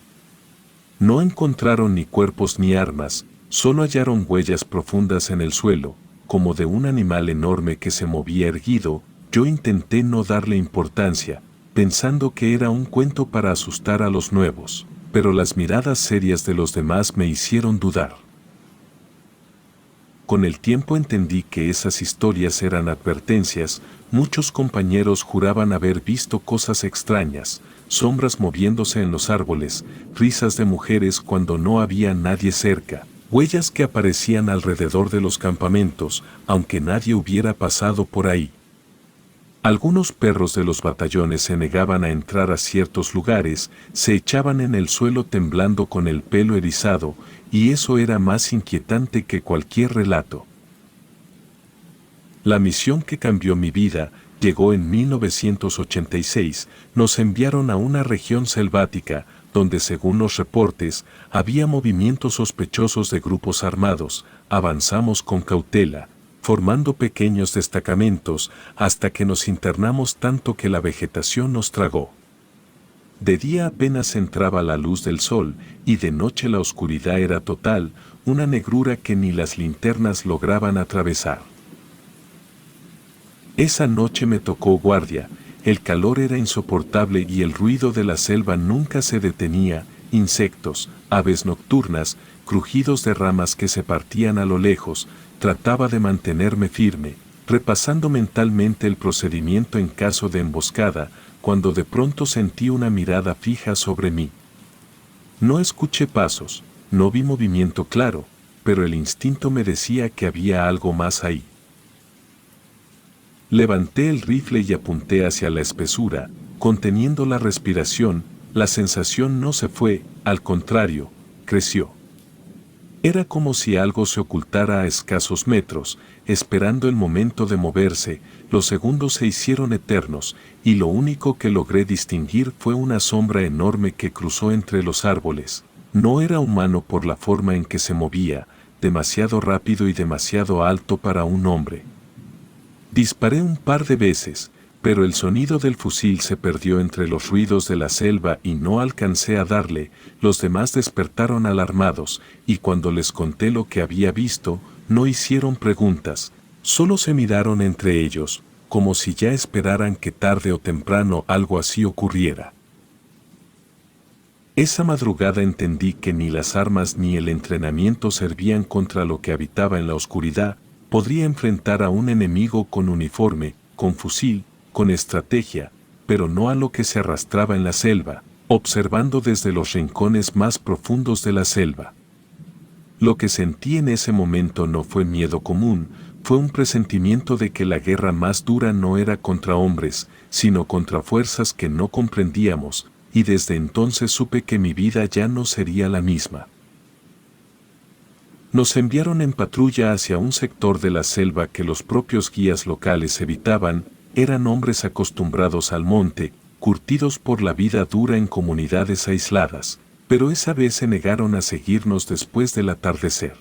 No encontraron ni cuerpos ni armas, solo hallaron huellas profundas en el suelo, como de un animal enorme que se movía erguido. Yo intenté no darle importancia, pensando que era un cuento para asustar a los nuevos, pero las miradas serias de los demás me hicieron dudar. Con el tiempo entendí que esas historias eran advertencias. Muchos compañeros juraban haber visto cosas extrañas, sombras moviéndose en los árboles, risas de mujeres cuando no había nadie cerca, huellas que aparecían alrededor de los campamentos, aunque nadie hubiera pasado por ahí. Algunos perros de los batallones se negaban a entrar a ciertos lugares, se echaban en el suelo temblando con el pelo erizado, y eso era más inquietante que cualquier relato. La misión que cambió mi vida llegó en 1986. Nos enviaron a una región selvática, donde según los reportes, había movimientos sospechosos de grupos armados. Avanzamos con cautela, formando pequeños destacamentos, hasta que nos internamos tanto que la vegetación nos tragó. De día apenas entraba la luz del sol, y de noche la oscuridad era total, una negrura que ni las linternas lograban atravesar. Esa noche me tocó guardia, el calor era insoportable y el ruido de la selva nunca se detenía, insectos, aves nocturnas, crujidos de ramas que se partían a lo lejos. Trataba de mantenerme firme, repasando mentalmente el procedimiento en caso de emboscada, cuando de pronto sentí una mirada fija sobre mí. No escuché pasos, no vi movimiento claro, pero el instinto me decía que había algo más ahí. Levanté el rifle y apunté hacia la espesura, conteniendo la respiración. La sensación no se fue, al contrario, creció. Era como si algo se ocultara a escasos metros, esperando el momento de moverse. Los segundos se hicieron eternos, y lo único que logré distinguir fue una sombra enorme que cruzó entre los árboles. No era humano por la forma en que se movía, demasiado rápido y demasiado alto para un hombre. Disparé un par de veces, pero el sonido del fusil se perdió entre los ruidos de la selva y no alcancé a darle. Los demás despertaron alarmados, y cuando les conté lo que había visto, no hicieron preguntas, solo se miraron entre ellos, como si ya esperaran que tarde o temprano algo así ocurriera. Esa madrugada entendí que ni las armas ni el entrenamiento servían contra lo que habitaba en la oscuridad. Podría enfrentar a un enemigo con uniforme, con fusil, con estrategia, pero no a lo que se arrastraba en la selva, observando desde los rincones más profundos de la selva. Lo que sentí en ese momento no fue miedo común, fue un presentimiento de que la guerra más dura no era contra hombres, sino contra fuerzas que no comprendíamos, y desde entonces supe que mi vida ya no sería la misma. Nos enviaron en patrulla hacia un sector de la selva que los propios guías locales evitaban. Eran hombres acostumbrados al monte, curtidos por la vida dura en comunidades aisladas, pero esa vez se negaron a seguirnos después del atardecer.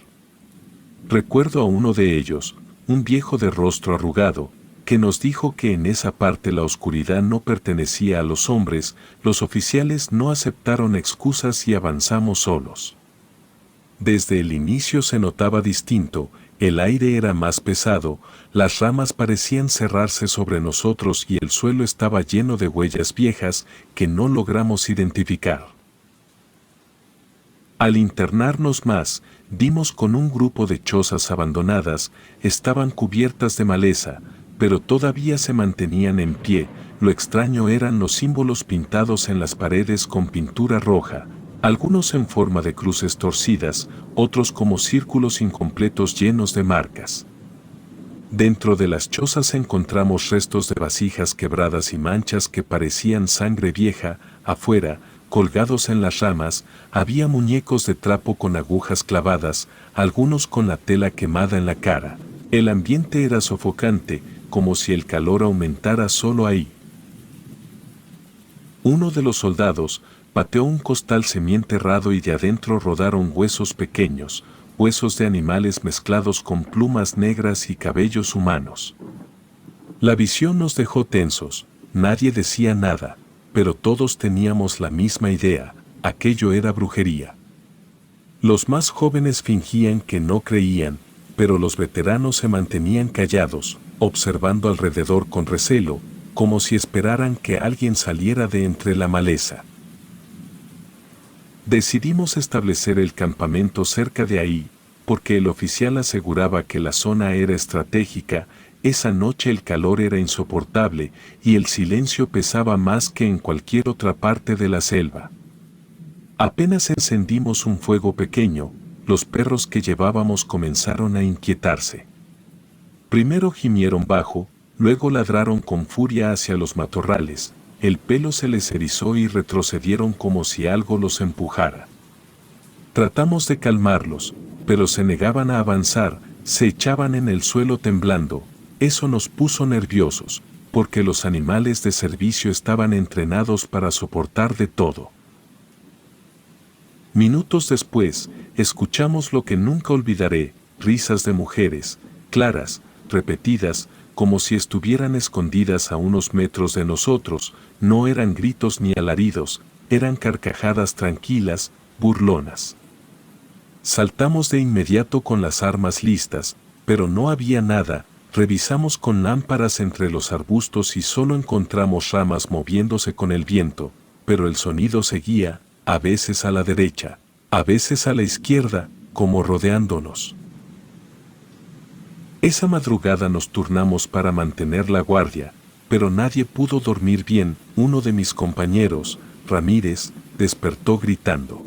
Recuerdo a uno de ellos, un viejo de rostro arrugado, que nos dijo que en esa parte la oscuridad no pertenecía a los hombres. Los oficiales no aceptaron excusas y avanzamos solos. Desde el inicio se notaba distinto, el aire era más pesado, las ramas parecían cerrarse sobre nosotros y el suelo estaba lleno de huellas viejas que no logramos identificar. Al internarnos más, dimos con un grupo de chozas abandonadas, estaban cubiertas de maleza, pero todavía se mantenían en pie. Lo extraño eran los símbolos pintados en las paredes con pintura roja, algunos en forma de cruces torcidas, otros como círculos incompletos llenos de marcas. Dentro de las chozas encontramos restos de vasijas quebradas y manchas que parecían sangre vieja. Afuera, colgados en las ramas, había muñecos de trapo con agujas clavadas, algunos con la tela quemada en la cara. El ambiente era sofocante, como si el calor aumentara solo ahí. Uno de los soldados pateó un costal semienterrado y de adentro rodaron huesos pequeños, huesos de animales mezclados con plumas negras y cabellos humanos. La visión nos dejó tensos, nadie decía nada, pero todos teníamos la misma idea: aquello era brujería. Los más jóvenes fingían que no creían, pero los veteranos se mantenían callados, observando alrededor con recelo, como si esperaran que alguien saliera de entre la maleza. Decidimos establecer el campamento cerca de ahí, porque el oficial aseguraba que la zona era estratégica. Esa noche el calor era insoportable y el silencio pesaba más que en cualquier otra parte de la selva. Apenas encendimos un fuego pequeño, los perros que llevábamos comenzaron a inquietarse. Primero gimieron bajo, luego ladraron con furia hacia los matorrales. El pelo se les erizó y retrocedieron como si algo los empujara. Tratamos de calmarlos, pero se negaban a avanzar, se echaban en el suelo temblando. Eso nos puso nerviosos, porque los animales de servicio estaban entrenados para soportar de todo. Minutos después, escuchamos lo que nunca olvidaré: risas de mujeres, claras, repetidas, como si estuvieran escondidas a unos metros de nosotros. No eran gritos ni alaridos, eran carcajadas tranquilas, burlonas. Saltamos de inmediato con las armas listas, pero no había nada. Revisamos con lámparas entre los arbustos y solo encontramos ramas moviéndose con el viento, pero el sonido seguía, a veces a la derecha, a veces a la izquierda, como rodeándonos. Esa madrugada nos turnamos para mantener la guardia, pero nadie pudo dormir bien. Uno de mis compañeros, Ramírez, despertó gritando.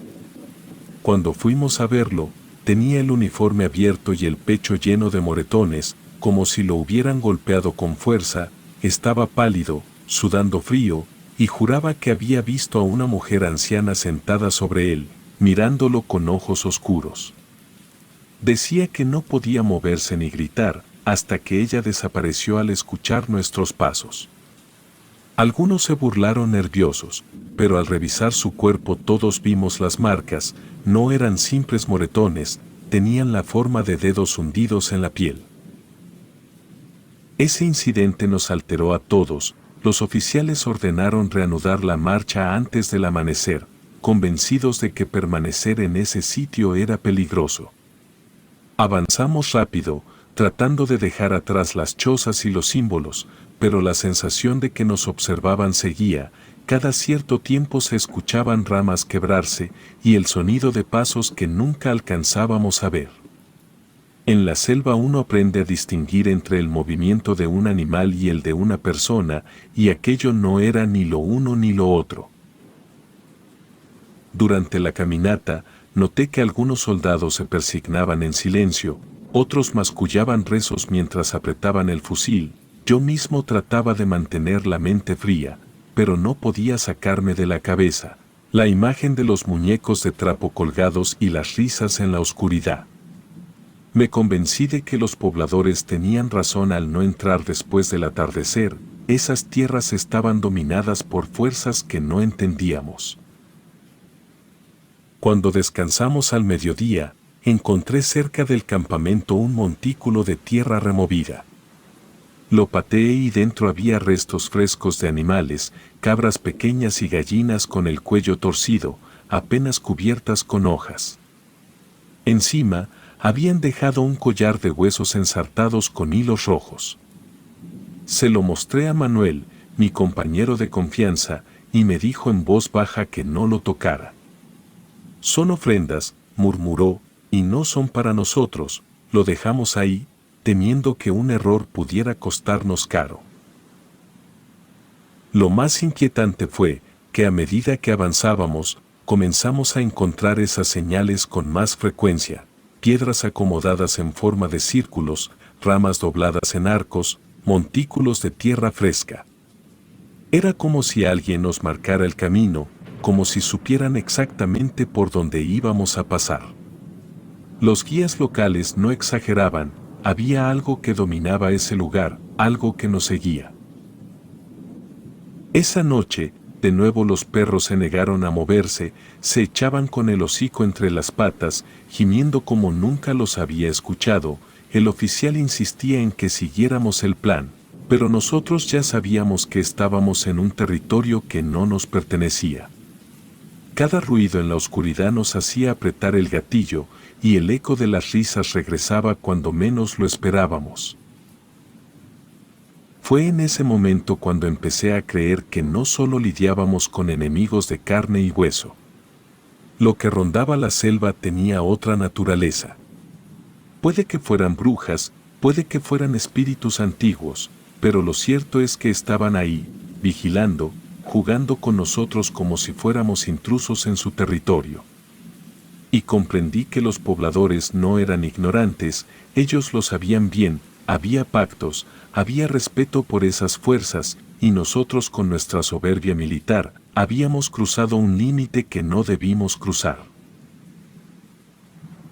Cuando fuimos a verlo, tenía el uniforme abierto y el pecho lleno de moretones, como si lo hubieran golpeado con fuerza. Estaba pálido, sudando frío, y juraba que había visto a una mujer anciana sentada sobre él, mirándolo con ojos oscuros. Decía que no podía moverse ni gritar, hasta que ella desapareció al escuchar nuestros pasos. Algunos se burlaron nerviosos, pero al revisar su cuerpo todos vimos las marcas. No eran simples moretones, tenían la forma de dedos hundidos en la piel. Ese incidente nos alteró a todos. Los oficiales ordenaron reanudar la marcha antes del amanecer, convencidos de que permanecer en ese sitio era peligroso. Avanzamos rápido, tratando de dejar atrás las chozas y los símbolos, pero la sensación de que nos observaban seguía. Cada cierto tiempo se escuchaban ramas quebrarse y el sonido de pasos que nunca alcanzábamos a ver. En la selva uno aprende a distinguir entre el movimiento de un animal y el de una persona, y aquello no era ni lo uno ni lo otro. Durante la caminata, noté que algunos soldados se persignaban en silencio, otros mascullaban rezos mientras apretaban el fusil. Yo mismo trataba de mantener la mente fría, pero no podía sacarme de la cabeza la imagen de los muñecos de trapo colgados y las risas en la oscuridad. Me convencí de que los pobladores tenían razón al no entrar después del atardecer. Esas tierras estaban dominadas por fuerzas que no entendíamos. Cuando descansamos al mediodía, encontré cerca del campamento un montículo de tierra removida. Lo pateé y dentro había restos frescos de animales, cabras pequeñas y gallinas con el cuello torcido, apenas cubiertas con hojas. Encima, habían dejado un collar de huesos ensartados con hilos rojos. Se lo mostré a Manuel, mi compañero de confianza, y me dijo en voz baja que no lo tocara. «Son ofrendas», murmuró, «y no son para nosotros». Lo dejamos ahí, temiendo que un error pudiera costarnos caro. Lo más inquietante fue que a medida que avanzábamos, comenzamos a encontrar esas señales con más frecuencia: piedras acomodadas en forma de círculos, ramas dobladas en arcos, montículos de tierra fresca. Era como si alguien nos marcara el camino, como si supieran exactamente por dónde íbamos a pasar. Los guías locales no exageraban, había algo que dominaba ese lugar, algo que nos seguía. Esa noche, de nuevo los perros se negaron a moverse, se echaban con el hocico entre las patas, gimiendo como nunca los había escuchado. El oficial insistía en que siguiéramos el plan, pero nosotros ya sabíamos que estábamos en un territorio que no nos pertenecía. Cada ruido en la oscuridad nos hacía apretar el gatillo, y el eco de las risas regresaba cuando menos lo esperábamos. Fue en ese momento cuando empecé a creer que no solo lidiábamos con enemigos de carne y hueso. Lo que rondaba la selva tenía otra naturaleza. Puede que fueran brujas, puede que fueran espíritus antiguos, pero lo cierto es que estaban ahí, vigilando, jugando con nosotros como si fuéramos intrusos en su territorio. Y comprendí que los pobladores no eran ignorantes, ellos lo sabían bien, había pactos, había respeto por esas fuerzas, y nosotros con nuestra soberbia militar, habíamos cruzado un límite que no debimos cruzar.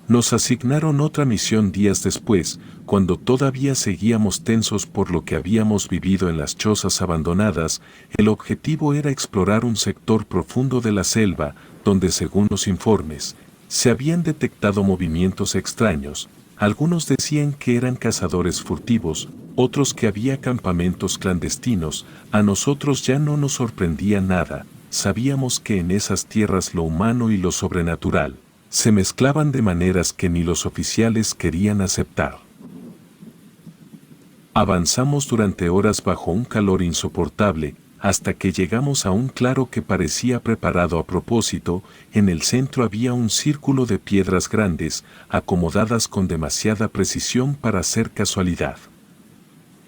Nos asignaron otra misión días después, cuando todavía seguíamos tensos por lo que habíamos vivido en las chozas abandonadas. El objetivo era explorar un sector profundo de la selva, donde según los informes, se habían detectado movimientos extraños. Algunos decían que eran cazadores furtivos, otros que había campamentos clandestinos. A nosotros ya no nos sorprendía nada, sabíamos que en esas tierras lo humano y lo sobrenatural se mezclaban de maneras que ni los oficiales querían aceptar. Avanzamos durante horas bajo un calor insoportable, hasta que llegamos a un claro que parecía preparado a propósito. En el centro había un círculo de piedras grandes, acomodadas con demasiada precisión para ser casualidad.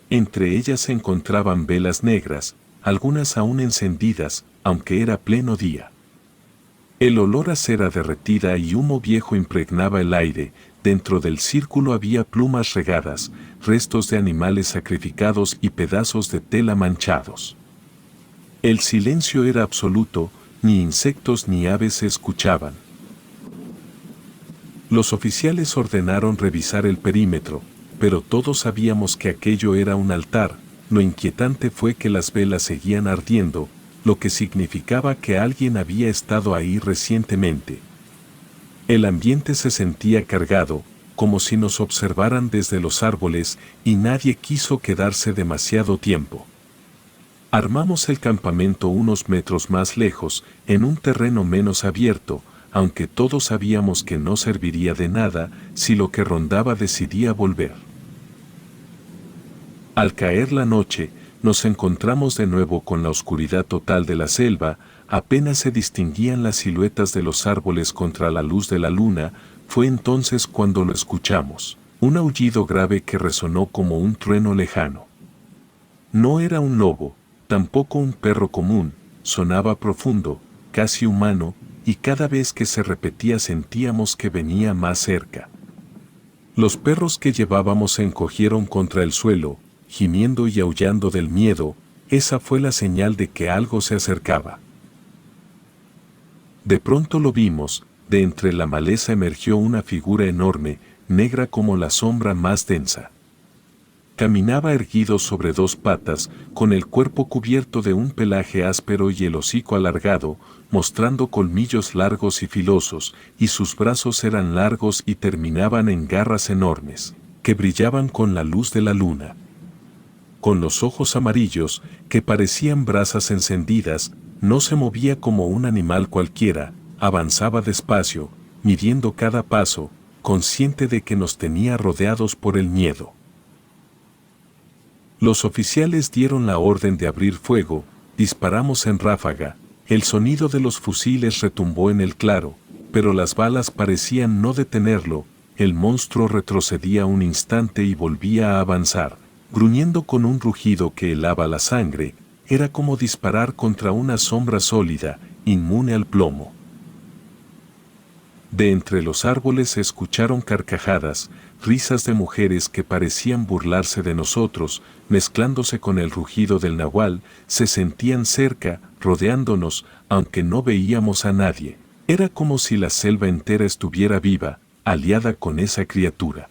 Entre ellas se encontraban velas negras, algunas aún encendidas, aunque era pleno día. El olor a cera derretida y humo viejo impregnaba el aire. Dentro del círculo había plumas regadas, restos de animales sacrificados y pedazos de tela manchados. El silencio era absoluto, ni insectos ni aves se escuchaban. Los oficiales ordenaron revisar el perímetro, pero todos sabíamos que aquello era un altar. Lo inquietante fue que las velas seguían ardiendo, lo que significaba que alguien había estado ahí recientemente. El ambiente se sentía cargado, como si nos observaran desde los árboles, y nadie quiso quedarse demasiado tiempo. Armamos el campamento unos metros más lejos, en un terreno menos abierto, aunque todos sabíamos que no serviría de nada si lo que rondaba decidía volver. Al caer la noche, nos encontramos de nuevo con la oscuridad total de la selva. Apenas se distinguían las siluetas de los árboles contra la luz de la luna. Fue entonces cuando lo escuchamos. un aullido grave que resonó como un trueno lejano. No era un lobo, tampoco un perro común, sonaba profundo, casi humano, y cada vez que se repetía sentíamos que venía más cerca. Los perros que llevábamos se encogieron contra el suelo, gimiendo y aullando del miedo. Esa fue la señal de que algo se acercaba. De pronto lo vimos, de entre la maleza emergió una figura enorme, negra como la sombra más densa. Caminaba erguido sobre dos patas, con el cuerpo cubierto de un pelaje áspero y el hocico alargado, mostrando colmillos largos y filosos, y sus brazos eran largos y terminaban en garras enormes, que brillaban con la luz de la luna. Con los ojos amarillos, que parecían brasas encendidas, no se movía como un animal cualquiera, avanzaba despacio, midiendo cada paso, consciente de que nos tenía rodeados por el miedo. Los oficiales dieron la orden de abrir fuego, disparamos en ráfaga, el sonido de los fusiles retumbó en el claro, pero las balas parecían no detenerlo, el monstruo retrocedía un instante y volvía a avanzar, gruñendo con un rugido que helaba la sangre, era como disparar contra una sombra sólida, inmune al plomo. De entre los árboles se escucharon carcajadas, risas de mujeres que parecían burlarse de nosotros, mezclándose con el rugido del nahual, se sentían cerca, rodeándonos, aunque no veíamos a nadie. Era como si la selva entera estuviera viva, aliada con esa criatura.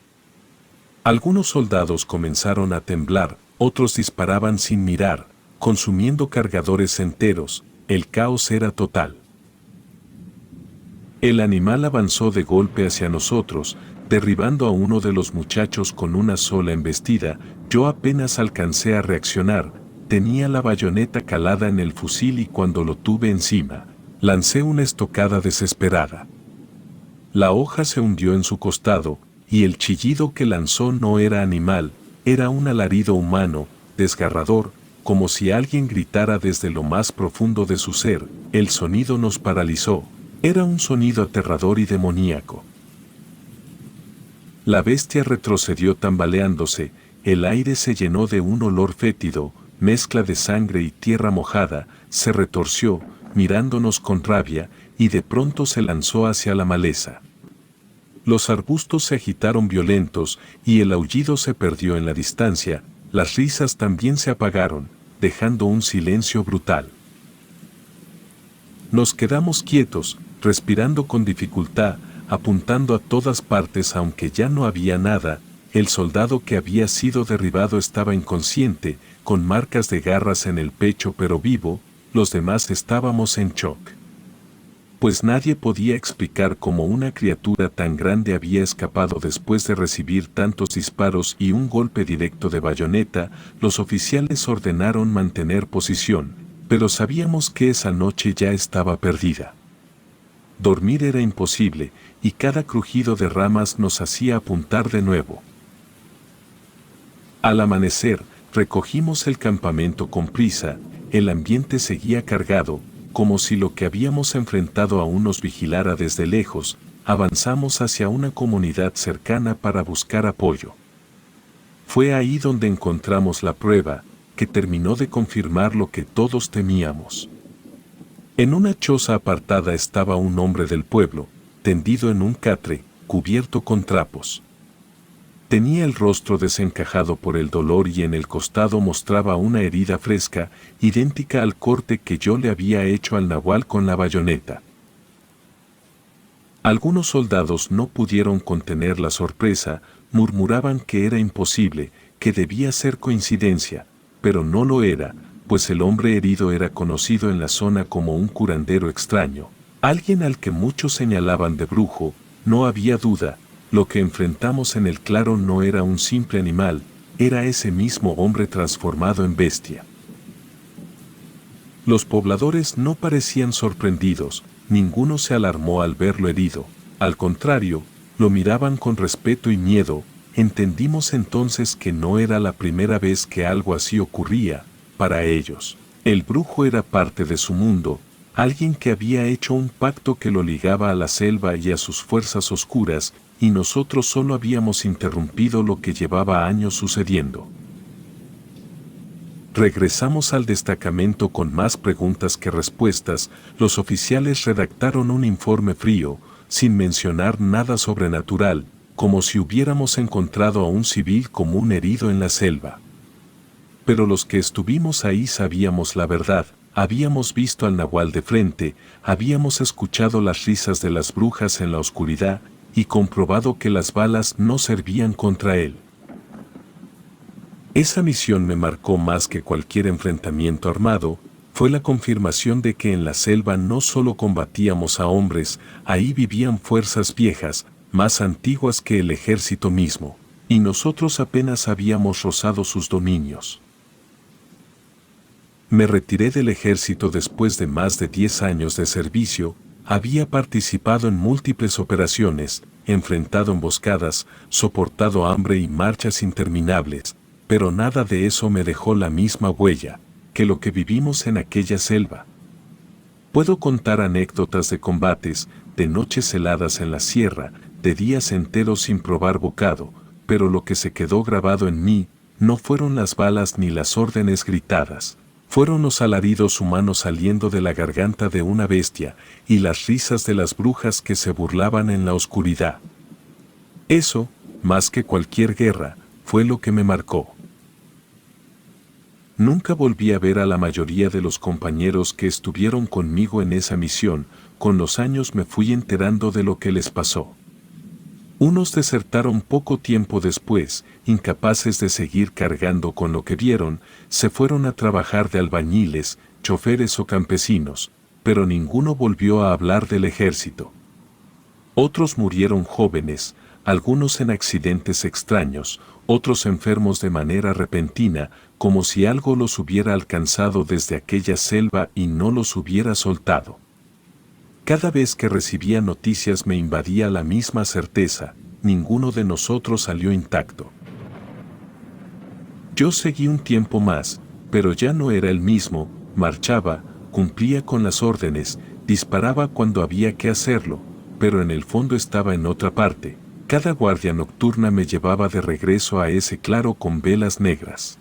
Algunos soldados comenzaron a temblar, otros disparaban sin mirar, consumiendo cargadores enteros, el caos era total. El animal avanzó de golpe hacia nosotros, derribando a uno de los muchachos con una sola embestida. Yo apenas alcancé a reaccionar, tenía la bayoneta calada en el fusil y cuando lo tuve encima, lancé una estocada desesperada. La hoja se hundió en su costado, y el chillido que lanzó no era animal, era un alarido humano, desgarrador, como si alguien gritara desde lo más profundo de su ser. El sonido nos paralizó. Era un sonido aterrador y demoníaco. La bestia retrocedió tambaleándose, el aire se llenó de un olor fétido, mezcla de sangre y tierra mojada, se retorció, mirándonos con rabia, y de pronto se lanzó hacia la maleza. Los arbustos se agitaron violentos, y el aullido se perdió en la distancia, las risas también se apagaron, dejando un silencio brutal. Nos quedamos quietos, respirando con dificultad, apuntando a todas partes aunque ya no había nada. El soldado que había sido derribado estaba inconsciente, con marcas de garras en el pecho pero vivo, los demás estábamos en shock. Pues nadie podía explicar cómo una criatura tan grande había escapado después de recibir tantos disparos y un golpe directo de bayoneta. Los oficiales ordenaron mantener posición, pero sabíamos que esa noche ya estaba perdida. Dormir era imposible, y cada crujido de ramas nos hacía apuntar de nuevo. Al amanecer, recogimos el campamento con prisa, el ambiente seguía cargado, como si lo que habíamos enfrentado aún nos vigilara desde lejos. Avanzamos hacia una comunidad cercana para buscar apoyo. Fue ahí donde encontramos la prueba, que terminó de confirmar lo que todos temíamos. En una choza apartada estaba un hombre del pueblo, tendido en un catre, cubierto con trapos. Tenía el rostro desencajado por el dolor y en el costado mostraba una herida fresca, idéntica al corte que yo le había hecho al nahual con la bayoneta. Algunos soldados no pudieron contener la sorpresa, murmuraban que era imposible, que debía ser coincidencia, pero no lo era, pues el hombre herido era conocido en la zona como un curandero extraño, alguien al que muchos señalaban de brujo. No había duda, lo que enfrentamos en el claro no era un simple animal, era ese mismo hombre transformado en bestia. Los pobladores no parecían sorprendidos, ninguno se alarmó al verlo herido, al contrario, lo miraban con respeto y miedo. Entendimos entonces que no era la primera vez que algo así ocurría. Para ellos, el brujo era parte de su mundo, alguien que había hecho un pacto que lo ligaba a la selva y a sus fuerzas oscuras, y nosotros solo habíamos interrumpido lo que llevaba años sucediendo. Regresamos al destacamento con más preguntas que respuestas. Los oficiales redactaron un informe frío, sin mencionar nada sobrenatural, como si hubiéramos encontrado a un civil común herido en la selva. Pero los que estuvimos ahí sabíamos la verdad, habíamos visto al nahual de frente, habíamos escuchado las risas de las brujas en la oscuridad y comprobado que las balas no servían contra él. Esa misión me marcó más que cualquier enfrentamiento armado. Fue la confirmación de que en la selva no solo combatíamos a hombres, ahí vivían fuerzas viejas, más antiguas que el ejército mismo, y nosotros apenas habíamos rozado sus dominios. Me retiré del ejército después de más de 10 años de servicio. Había participado en múltiples operaciones, enfrentado emboscadas, soportado hambre y marchas interminables, pero nada de eso me dejó la misma huella que lo que vivimos en aquella selva. Puedo contar anécdotas de combates, de noches heladas en la sierra, de días enteros sin probar bocado, pero lo que se quedó grabado en mí no fueron las balas ni las órdenes gritadas, fueron los alaridos humanos saliendo de la garganta de una bestia y las risas de las brujas que se burlaban en la oscuridad. Eso, más que cualquier guerra, fue lo que me marcó. Nunca volví a ver a la mayoría de los compañeros que estuvieron conmigo en esa misión. Con los años me fui enterando de lo que les pasó. Unos desertaron poco tiempo después, incapaces de seguir cargando con lo que vieron, se fueron a trabajar de albañiles, choferes o campesinos, pero ninguno volvió a hablar del ejército. Otros murieron jóvenes, algunos en accidentes extraños, otros enfermos de manera repentina, como si algo los hubiera alcanzado desde aquella selva y no los hubiera soltado. Cada vez que recibía noticias me invadía la misma certeza: ninguno de nosotros salió intacto. Yo seguí un tiempo más, pero ya no era el mismo. Marchaba, cumplía con las órdenes, disparaba cuando había que hacerlo, pero en el fondo estaba en otra parte. Cada guardia nocturna me llevaba de regreso a ese claro con velas negras.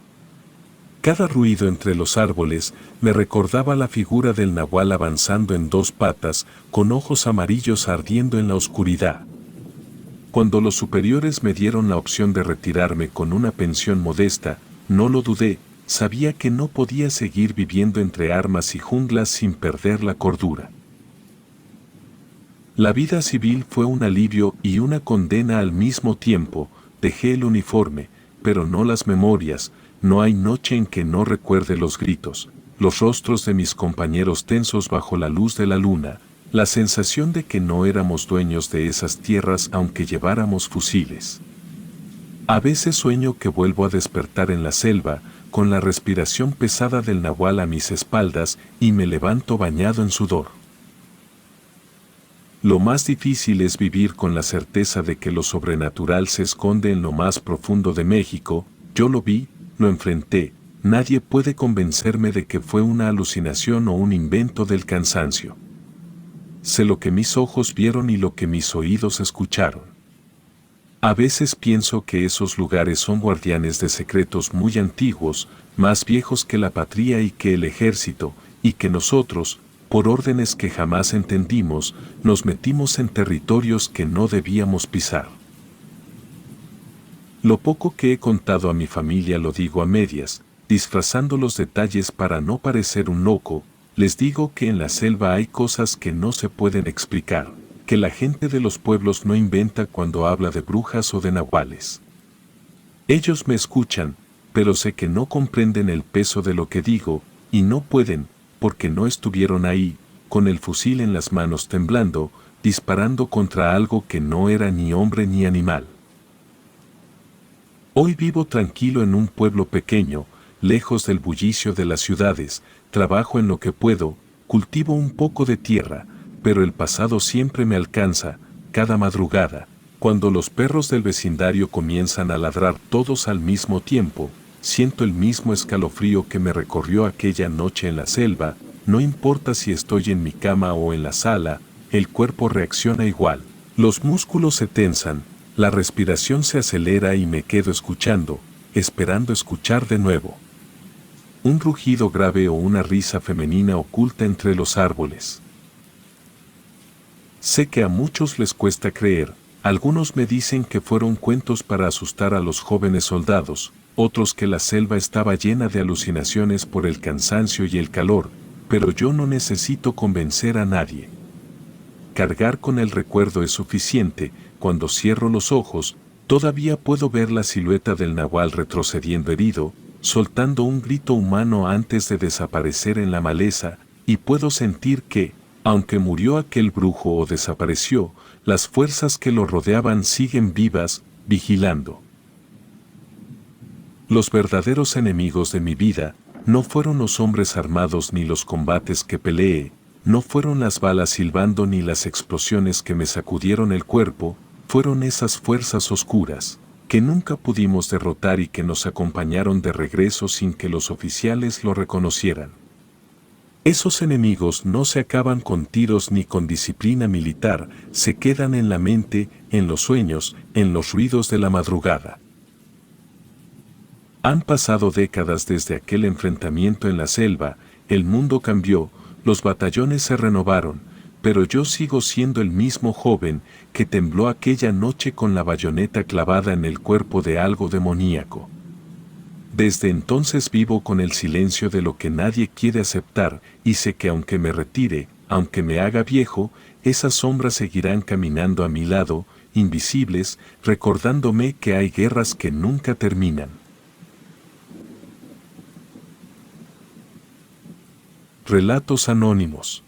Cada ruido entre los árboles me recordaba la figura del nahual avanzando en dos patas, con ojos amarillos ardiendo en la oscuridad. Cuando los superiores me dieron la opción de retirarme con una pensión modesta, no lo dudé. Sabía que no podía seguir viviendo entre armas y junglas sin perder la cordura. La vida civil fue un alivio y una condena al mismo tiempo. Dejé el uniforme, pero no las memorias. No hay noche en que no recuerde los gritos, los rostros de mis compañeros tensos bajo la luz de la luna, la sensación de que no éramos dueños de esas tierras aunque lleváramos fusiles. A veces sueño que vuelvo a despertar en la selva, con la respiración pesada del nahual a mis espaldas, y me levanto bañado en sudor. Lo más difícil es vivir con la certeza de que lo sobrenatural se esconde en lo más profundo de México. Yo lo vi, lo enfrenté. Nadie puede convencerme de que fue una alucinación o un invento del cansancio. Sé lo que mis ojos vieron y lo que mis oídos escucharon. A veces pienso que esos lugares son guardianes de secretos muy antiguos, más viejos que la patria y que el ejército, y que nosotros, por órdenes que jamás entendimos, nos metimos en territorios que no debíamos pisar. Lo poco que he contado a mi familia lo digo a medias, disfrazando los detalles para no parecer un loco. Les digo que en la selva hay cosas que no se pueden explicar, que la gente de los pueblos no inventa cuando habla de brujas o de nahuales. Ellos me escuchan, pero sé que no comprenden el peso de lo que digo, y no pueden, porque no estuvieron ahí, con el fusil en las manos temblando, disparando contra algo que no era ni hombre ni animal. Hoy vivo tranquilo en un pueblo pequeño, lejos del bullicio de las ciudades, trabajo en lo que puedo, cultivo un poco de tierra, pero el pasado siempre me alcanza. Cada madrugada, cuando los perros del vecindario comienzan a ladrar todos al mismo tiempo, siento el mismo escalofrío que me recorrió aquella noche en la selva. No importa si estoy en mi cama o en la sala, el cuerpo reacciona igual. Los músculos se tensan, la respiración se acelera y me quedo escuchando, esperando escuchar de nuevo. Un rugido grave o una risa femenina oculta entre los árboles. Sé que a muchos les cuesta creer, algunos me dicen que fueron cuentos para asustar a los jóvenes soldados, otros que la selva estaba llena de alucinaciones por el cansancio y el calor, pero yo no necesito convencer a nadie. Cargar con el recuerdo es suficiente. Cuando cierro los ojos, todavía puedo ver la silueta del nahual retrocediendo herido, soltando un grito humano antes de desaparecer en la maleza, y puedo sentir que, aunque murió aquel brujo o desapareció, las fuerzas que lo rodeaban siguen vivas, vigilando. Los verdaderos enemigos de mi vida no fueron los hombres armados ni los combates que peleé, no fueron las balas silbando ni las explosiones que me sacudieron el cuerpo, fueron esas fuerzas oscuras, que nunca pudimos derrotar y que nos acompañaron de regreso sin que los oficiales lo reconocieran. Esos enemigos no se acaban con tiros ni con disciplina militar, se quedan en la mente, en los sueños, en los ruidos de la madrugada. Han pasado décadas desde aquel enfrentamiento en la selva, el mundo cambió, los batallones se renovaron, pero yo sigo siendo el mismo joven que tembló aquella noche con la bayoneta clavada en el cuerpo de algo demoníaco. Desde entonces vivo con el silencio de lo que nadie quiere aceptar y sé que aunque me retire, aunque me haga viejo, esas sombras seguirán caminando a mi lado, invisibles, recordándome que hay guerras que nunca terminan. Relatos anónimos.